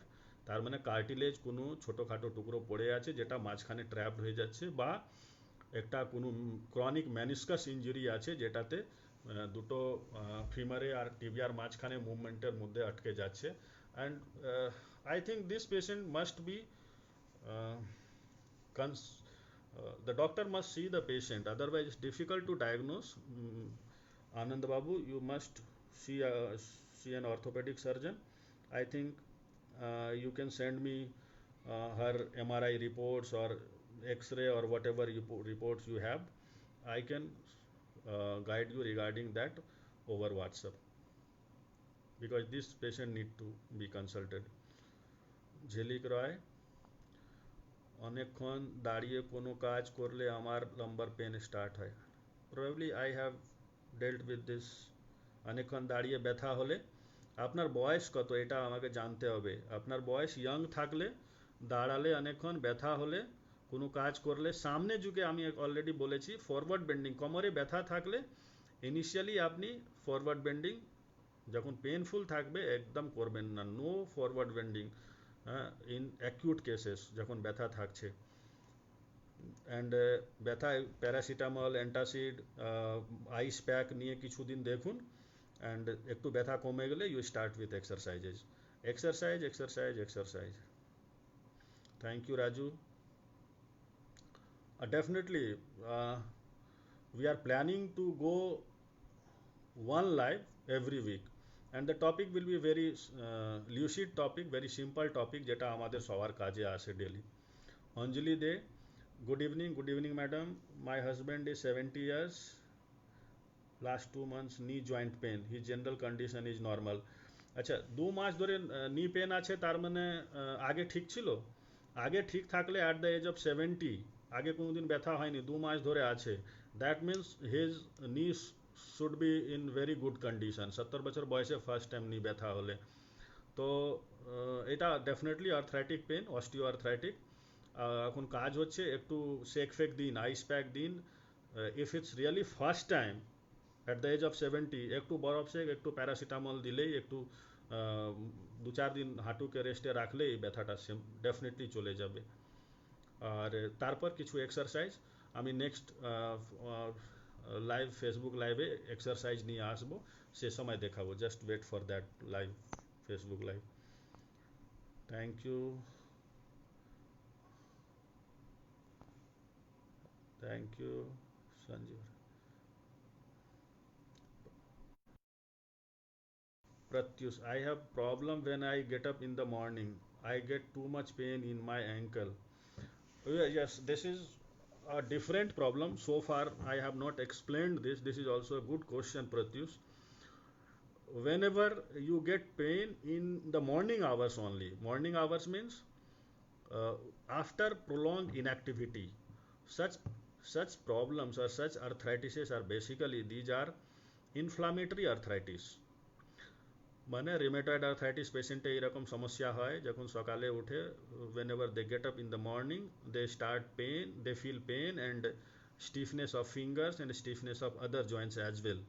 তার মানে কার্টিলেজ কোনো ছোটোখাটো টুকরো পড়ে আছে যেটা মাঝখানে ট্র্যাপড হয়ে যাচ্ছে, বা একটা কোনো ক্রনিক ম্যানিসকাস ইঞ্জুরি আছে যেটাতে দুটো ফিমারে আর টিবিয়ার মাঝখানে মুভমেন্টের মধ্যে আটকে যাচ্ছে। And I think this patient must be, the doctor must see the patient, otherwise it's difficult to diagnose. Anand Babu, you must see an orthopedic surgeon. I think you can send me her MRI reports or X-ray or whatever reports you have. I can guide you regarding that over WhatsApp, because this patient need to be consulted. ঝিলিক রয়, অনেকক্ষণ দাঁড়িয়ে কোনো কাজ করলে আমার লাম্বার পেন স্টার্ট হয়। Probably I have ডেল্ট with this. অনেকক্ষণ দাঁড়িয়ে ব্যথা হলে আপনার বয়স কত এটা আমাকে জানতে হবে। আপনার বয়স ইয়াং থাকলে দাঁড়ালে অনেকক্ষণ ব্যথা হলে কোনো কাজ করলে সামনে ঝুঁকে, আমি অলরেডি বলেছি ফরওয়ার্ড বেন্ডিং, কোমরে ব্যথা থাকলে ইনিশিয়ালি আপনি ফরওয়ার্ড বেন্ডিং, যখন পেনফুল থাকবে একদম করবেন না, নো ফরওয়ার্ড বেন্ডিং। হ্যাঁ, ইন অ্যাকিউট কেসেস যখন ব্যথা থাকছে, অ্যান্ড ব্যথায় প্যারাসিটামল, অ্যান্টাসিড, আইস প্যাক নিয়ে কিছুদিন দেখুন, অ্যান্ড একটু ব্যথা কমে গেলে you start with exercises, exercise exercise exercise. Thank you Raju. Definitely, we are planning to go one live every week, and the topic will be very lucid topic, very simple topic যেটা আমাদের সবার কাজে আসে daily. Anjali they, good evening madam, my husband is 70 years, last 2 months knee joint pain, his general condition is normal। আচ্ছা, 2 মাস ধরে নি পেন আছে, তার মানে আগে ঠিক ছিল? আগে ঠিক থাকলে অ্যাট দ্য এজ অফ 70, আগে কোনোদিন ব্যথা হয়নি, 2 মাস ধরে আছে, দ্যাট মিন্স হিজ নি should be in very good condition. 70 বছর বয়সে ফার্স্ট টাইম নি ব্যথা হলে তো এটা definitely arthritic pain, osteo arthritic. এখন কাজ হচ্ছে একটু শেক ফেক দিন, আইস প্যাক দিন। If it's really first time at the age of 70, একটু বরফ শেক, একটু প্যারাসিটামল দিলেই, একটু 2-4 দিন হাঁটুকে রেস্টে রাখলেই ব্যথাটা ডেফিনেটলি চলে যাবে। আর তারপর কিছু এক্সারসাইজ আমি নেক্সট লাইভ, ফেসবুক লাইভে এক্সারসাইজ নিয়ে আসবো, সে সময় দেখাবো। Just wait for that live, Facebook live. Thank you, thank you Sanjeev. Pratyush, I have problem when I get up in the morning. I get too much pain in my ankle. Yes, this is a different problem. So far, I have not explained this. This is also a good question, Pratyush. Whenever you get pain in the morning hours only, morning hours means uh, after prolonged inactivity, such such problems or such arthritis are basically, these are inflammatory arthritis। মানে রিমেটয়েড আর্থ্রাইটিস পেশেন্টে এরকম সমস্যা হয় যখন সকালে উঠে, whenever they get up in the morning they start pain, they feel pain and stiffness of fingers and stiffness of other joints as well,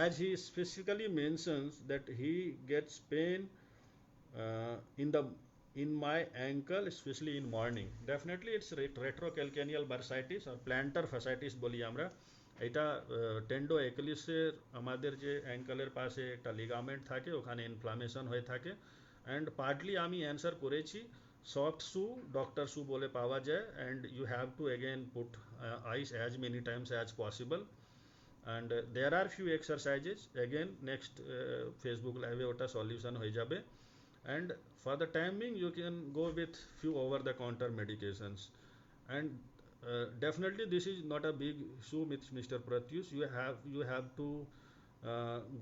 as he specifically mentions that he gets pain in the in my ankle especially in morning। Definitely it's retrocalcaneal bursitis or plantar fasciitis বলি আমরা। এটা টেন্ডো একুলিসের আমাদের যে অ্যাঙ্কেলের পাশে একটা লিগামেন্ট থাকে, ওখানে ইনফ্লামেশন হয়ে থাকে। অ্যান্ড পার্টলি আমি অ্যান্সার করেছি, সফট শু, ডক্টর শু বলে পাওয়া যায়, and you have to again put ice as many times as possible. And there are few exercises, again next Facebook লাইভে ওটা সলিউশন হয়ে যাবে। And for the time being you can go with few over the counter medications, and definitely this is not a big issue with Mr. Pratyush, you have to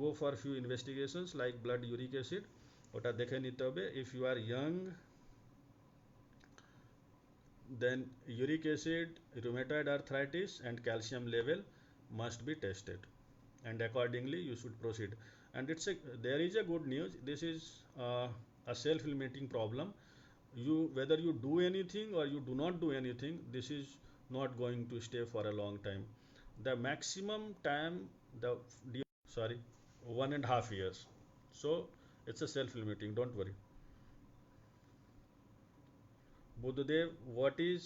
go for few investigations like blood uric acid, ওটা দেখে নিতে হবে। If you are young, then uric acid, rheumatoid arthritis and calcium level must be tested, and accordingly you should proceed। And there is a good news, this is a self-limiting problem, you whether you do anything or you do not do anything, this is not going to stay for a long time. The maximum time, the sorry, 1.5 years, so it's a self-limiting, don't worry। Buddhadev, what is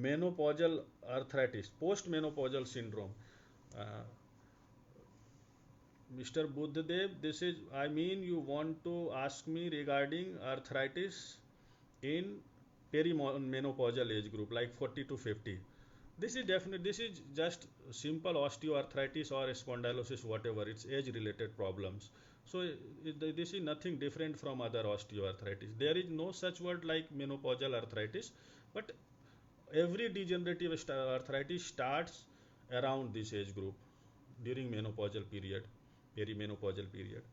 menopausal arthritis, post-menopausal syndrome? uh, Mr. Buddhadev, this is, I mean, you want to ask me regarding arthritis in perimenopausal age group, like 40 to 50. This is definitely, this is just simple osteoarthritis or spondylosis, whatever, it's age related problems. So this is nothing different from other osteoarthritis. There is no such word like menopausal arthritis, but every degenerative arthritis starts around this age group during menopausal period, perimenopausal period.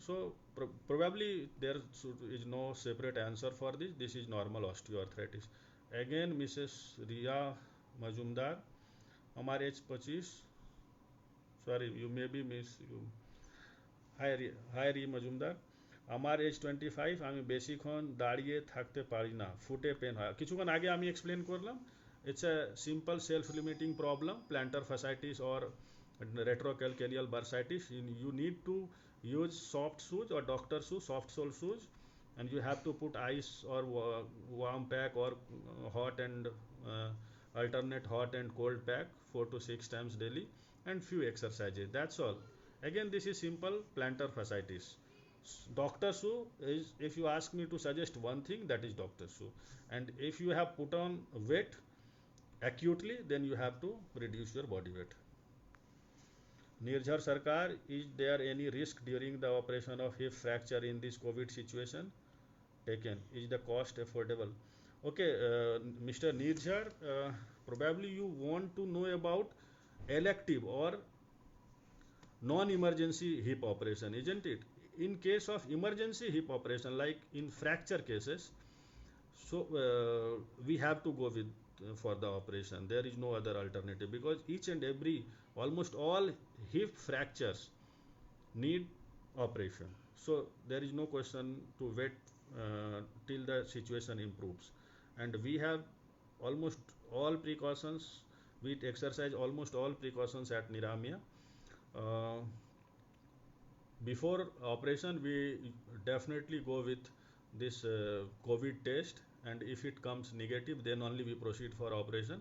So probably there is no separate answer for this. This is normal osteoarthritis. Again, Mrs. Riya Majumdar, हमारे as 25, sorry you may be miss you, hi Ri Majumdar, আমার এজ 25, আমি বেশিক্ষণ দাঁড়িয়ে থাকতে পারি না, ফুটে পেন হয়, কিছুক্ষণ আগে আমি এক্সপ্লেন করলাম। It's a simple self limiting problem, planter fasciitis or retrocalcaneal bursitis. You need to use soft shoes or doctor shoes, soft sole shoes, and you have to put ice or warm pack or hot and alternate hot and cold pack 4 to 6 times daily, and few exercises. That's all. Again, this is simple plantar fasciitis. Doctor shoe is, if you ask me to suggest one thing, that is doctor shoe. And if you have put on weight acutely, then you have to reduce your body weight. Nirjar Sarkar, is there any risk during the operation of hip fracture in this COVID situation taken? Is the cost affordable? Okay, Mr. Nirjar, probably you want to know about elective or non-emergency hip operation, isn't it? In case of emergency hip operation, like in fracture cases, so we have to go with for the operation. There is no other alternative, because each and every, almost all hip fractures need operation. So there is no question to wait till the situation improves. And we have almost all precautions. We exercise almost all precautions at Niramia. Uh, Before operation, we definitely go with this COVID test, and if it comes negative, then only we proceed for operation.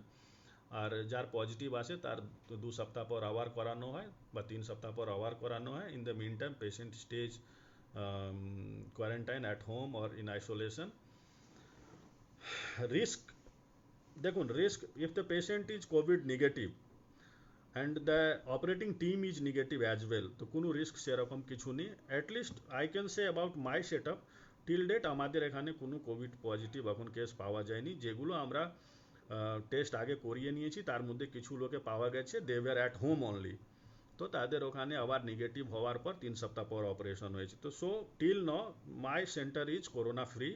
আর যার পজিটিভ আসে তার 2 সপ্তাহ পর আবার করানো হয় বা 3 সপ্তাহ পর আবার করানো হয়। In the mean time patient stays quarantine at home or in isolation. Risk, দেখুন risk, if the patient is covid negative and the operating team is negative as well, তো কোনো রিস্ক সেরকম কিছু নেই। At least I can say about my setup, till date আমাদের এখানে কোনো কোভিড পজিটিভ এখন কেস পাওয়া যায়নি। যেগুলো আমরা টেস্ট আগে করিয়ে নিয়েছি তার মধ্যে কিছু লোকে পাওয়া গেছে, they were at home only, তো তাদের ওখানে আবার নেগেটিভ হওয়ার পর 3 সপ্তাহ পর অপারেশন হয়েছে। তো so till now my centre is corona free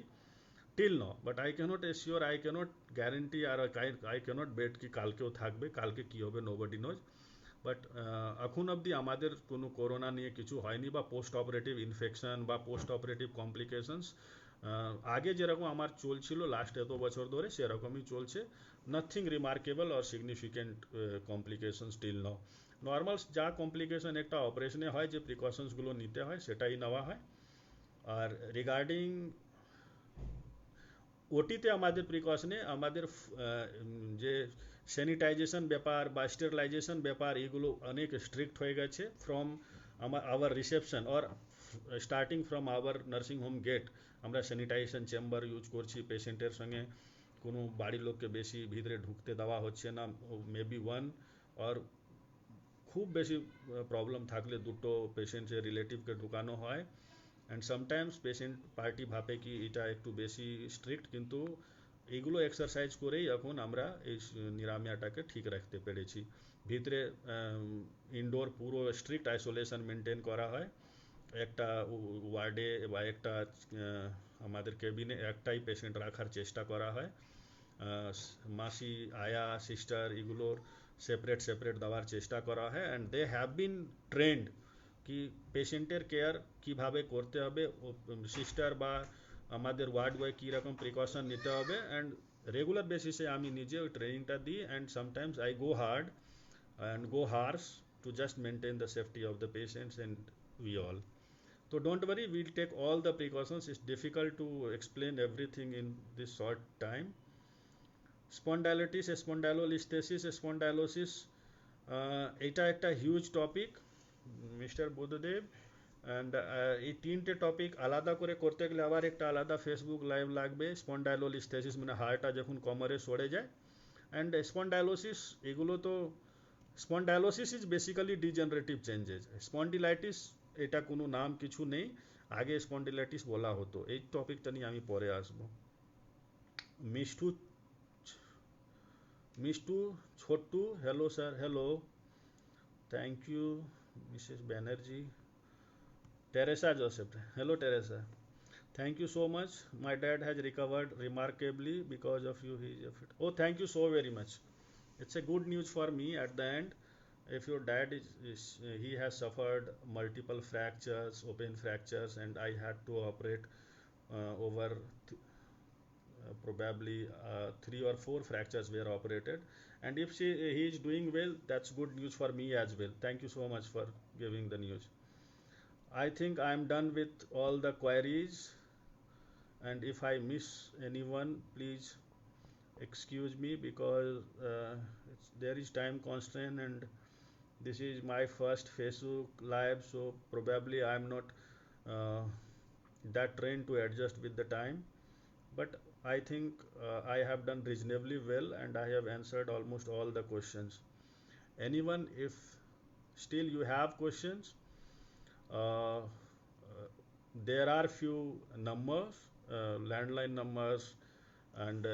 till now, but I can't assure, I can't guarantee, আর আই ক্যানট বেট কি কালকেও থাকবে, কালকে কী হবে নোবডি নোজ। বাট এখন অবধি আমাদের কোনো করোনা নিয়ে কিছু হয়নি, বা পোস্ট অপারেটিভ ইনফেকশন বা পোস্ট অপারেটিভ কমপ্লিকেশনস আগে যেরকম আমার চলছিল লাস্ট এত বছর ধরে সেরকমই চলছে। Nothing remarkable or significant complications till now. Normal যা কমপ্লিকেশন একটা অপারেশনে হয়, যে প্রিকশনসগুলো নিতে হয় সেটাই নেওয়া হয়। আর রিগার্ডিং ওটিতে আমাদের প্রিকশনে আমাদের যে স্যানিটাইজেশন ব্যাপার বা স্টেরিলাইজেশন ব্যাপার, এগুলো অনেক স্ট্রিক্ট হয়ে গেছে from our reception or starting from our nursing home gate. আমরা স্যানিটাইজেশন চেম্বার ইউজ করছি, পেশেন্টের সঙ্গে কোনো বাড়ির লোককে বেশি ভিতরে ঢুকতে দেওয়া হচ্ছে না, মেবি ওয়ান, আর খুব বেশি প্রবলেম থাকলে দুটো পেশেন্টের রিলেটিভকে ঢুকানো হয়। অ্যান্ড সামটাইমস পেশেন্ট পার্টি ভাবে কি এটা একটু বেশি স্ট্রিক্ট, কিন্তু এইগুলো এক্সারসাইজ করেই এখন আমরা এই নিরামিয়াটাকে ঠিক রাখতে পেরেছি। ভিতরে ইনডোর পুরো স্ট্রিক্ট আইসোলেশন মেনটেন করা হয়, একটা ওয়ার্ডে বা একটা আমাদের কেবিনে একটাই পেশেন্ট রাখার চেষ্টা করা হয়। মাসি, আয়া, সিস্টার এগুলোর সেপারেট সেপারেট দেওয়ার চেষ্টা করা হয়। And they have been trained কি পেশেন্টের কেয়ার কীভাবে করতে হবে, সিস্টার বা আমাদের ওয়ার্ড বয় কীরকম প্রিকশন নিতে হবে, অ্যান্ড রেগুলার বেসিসে আমি নিজে ওই ট্রেনিংটা দিই। And sometimes I go hard and go harsh to just maintain the safety of the patients and we all. So don't worry, we'll take all the precautions. It's difficult to explain everything in this short time. Spondylitis, spondylolisthesis, spondylosis, এটা একটা huge topic mister Buddhadeb. And এই 3টে টপিক আলাদা করে করতে গেলে আবার একটা আলাদা ফেসবুক লাইভ লাগবে। স্পন্ডাইলোলিস্থেসিস মানে হাড়টা যখন কোমরে সরে যায়, অ্যান্ড স্পন্ডাইলোসিস, এগুলো তো spondylosis is basically degenerative changes. Spondylitis এটা কোনো নাম কিছু নেই, আগে স্পন্ডিলাইটিস বলা হতো। এই টপিকটা নিয়ে আমি পরে আসবো। Mishtu Mishtu Chhotu, hello sir, hello, thank you Mrs. Banerjee. Teresa Joseph, hello Teresa, thank you so much. My dad has recovered remarkably because of you, he is fit. Oh, thank you so very much. It's a good news for me at the end. if your dad is he has suffered multiple fractures, open fractures, and I had to operate over probably three or four fractures were operated, and if he is doing well, that's good news for me as well. Thank you so much for giving the news. I think I am done with all the queries, and if I miss anyone, please excuse me because there is time constraint, and this is my first Facebook live, so probably I am not uh, that trained to adjust with the time. But I think I have done reasonably well and I have answered almost all the questions. Anyone, if still you have questions, uh, there are few numbers, landline numbers and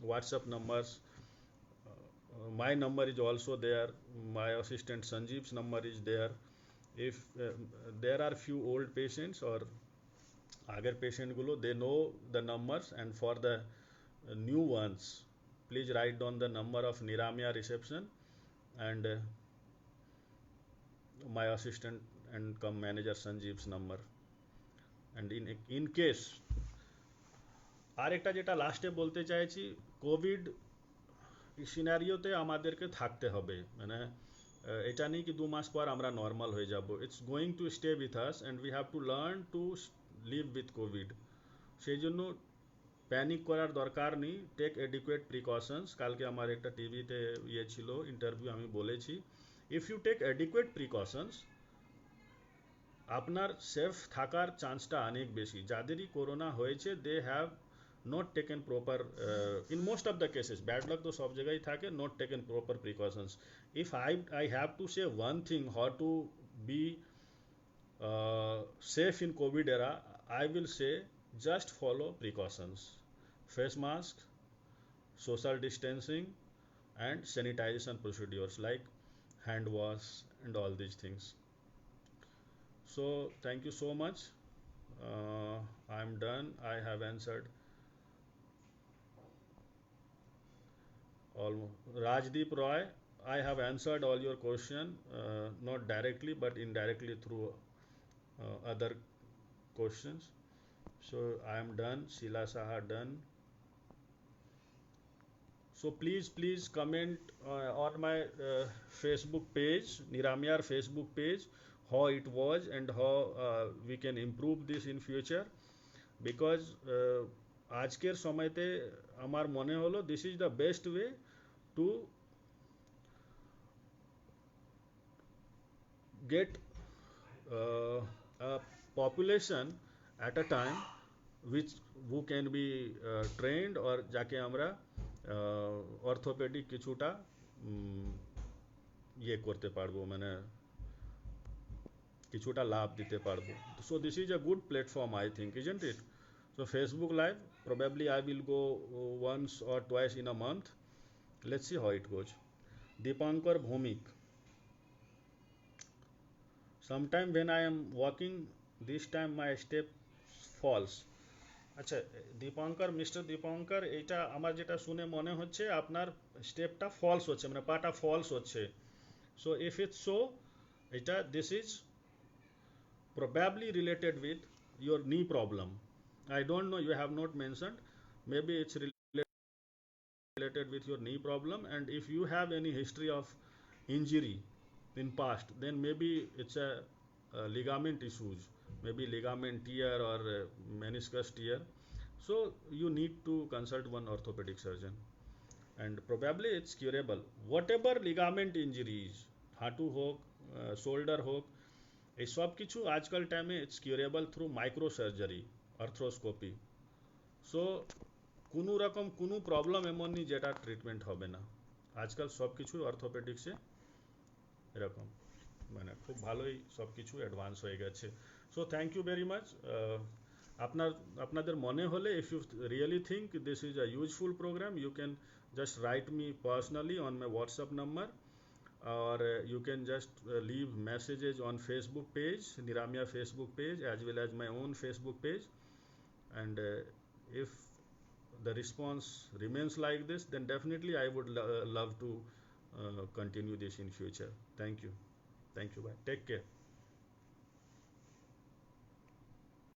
WhatsApp numbers. My number is also there. My assistant Sanjeev's number is there. If there are few old patients or agar patient gulo, they know the numbers, and for the new ones, please write down the number of Niramya reception and my assistant and come manager Sanjeev's number. And in case আর একটা যেটা লাস্টে বলতে চাইছি, কোভিড সিনারিওতে আমাদেরকে থাকতে হবে, মানে এটা নেই কি 2 মাস পর আমরা নর্মাল হয়ে যাব। It's going to stay with us and we have to learn to live with Covid. সেই জন্য প্যানিক করার দরকার নেই, টেক এডিকুয়েট প্রিকশনস। কালকে আমার একটা টিভিতে ইয়ে ছিল ইন্টারভিউ, আমি বলেছি if you take adequate precautions আপনার সেফ থাকার চান্সটা অনেক বেশি। যাদেরই করোনা হয়েছে they have not taken proper in most of the cases, bad luck to সব জায়গায় থাকে, not taken proper precautions. If I have to say one thing how to be safe in COVID era, I will say just follow precautions: face mask, social distancing, and sanitization procedures like hand wash and all these things. So thank you so much. I'm done. I have answered all. Rajdeep Roy, I have answered all your question, not directly but indirectly through other questions. So I am done. Sheila Saha done. So please comment on my Facebook page, Niramyar Facebook page, how it was and how we can improve this in future. Because আজকের সময়তে আমার মনে হলো this is the best way to get a population at a time which who can be trained or যাকে আমরা অর্থোপেডিক কিছুটা ইয়ে করতে পারবো, মানে কিছুটা লাভ দিতে পারবো। So this is a good platform, I think, isn't it? So Facebook Live, probably I will go once or twice in a month. Let's see how it goes. Dipankar Bhumik. Sometime when I am walking, this time my step falls. আচ্ছা দীপঙ্কর, মিস্টার দীপঙ্কর, এটা আমার যেটা শুনে মনে হচ্ছে আপনার স্টেপটা ফলস হচ্ছে, মানে পাটা ফলস হচ্ছে। সো ইফ ইটস সো, এটা this is probably related with your knee problem. I don't know, you have not mentioned. Maybe it's related with your knee problem, and if you have any history of injury in past, then maybe it's a ligament issues, maybe ligament tear or meniscus tear. So you need to consult one orthopedic surgeon, and probably it's curable. Whatever ligament injuries, হাঁটু হোক, শোল্ডার হোক, এই সব কিছু আজকাল টাইমে it's curable through micro surgery, arthroscopy. So কোনো রকম কোনো প্রবলেম এমন নেই যেটা ট্রিটমেন্ট হবে না। আজকাল সব কিছু অর্থোপেডিক্সে এরকম, মানে খুব ভালোই সব কিছু অ্যাডভান্স হয়ে গেছে। So thank you very much. আপনাদের মনে হলে, if you really think this is a useful programme, you can just write me personally on my WhatsApp number, or you can just leave messages on Facebook page, Niramya Facebook page, as well as my own Facebook page. And if the response remains like this, then definitely I would love to continue this in future. Thank you. Thank you. Bye. Take care.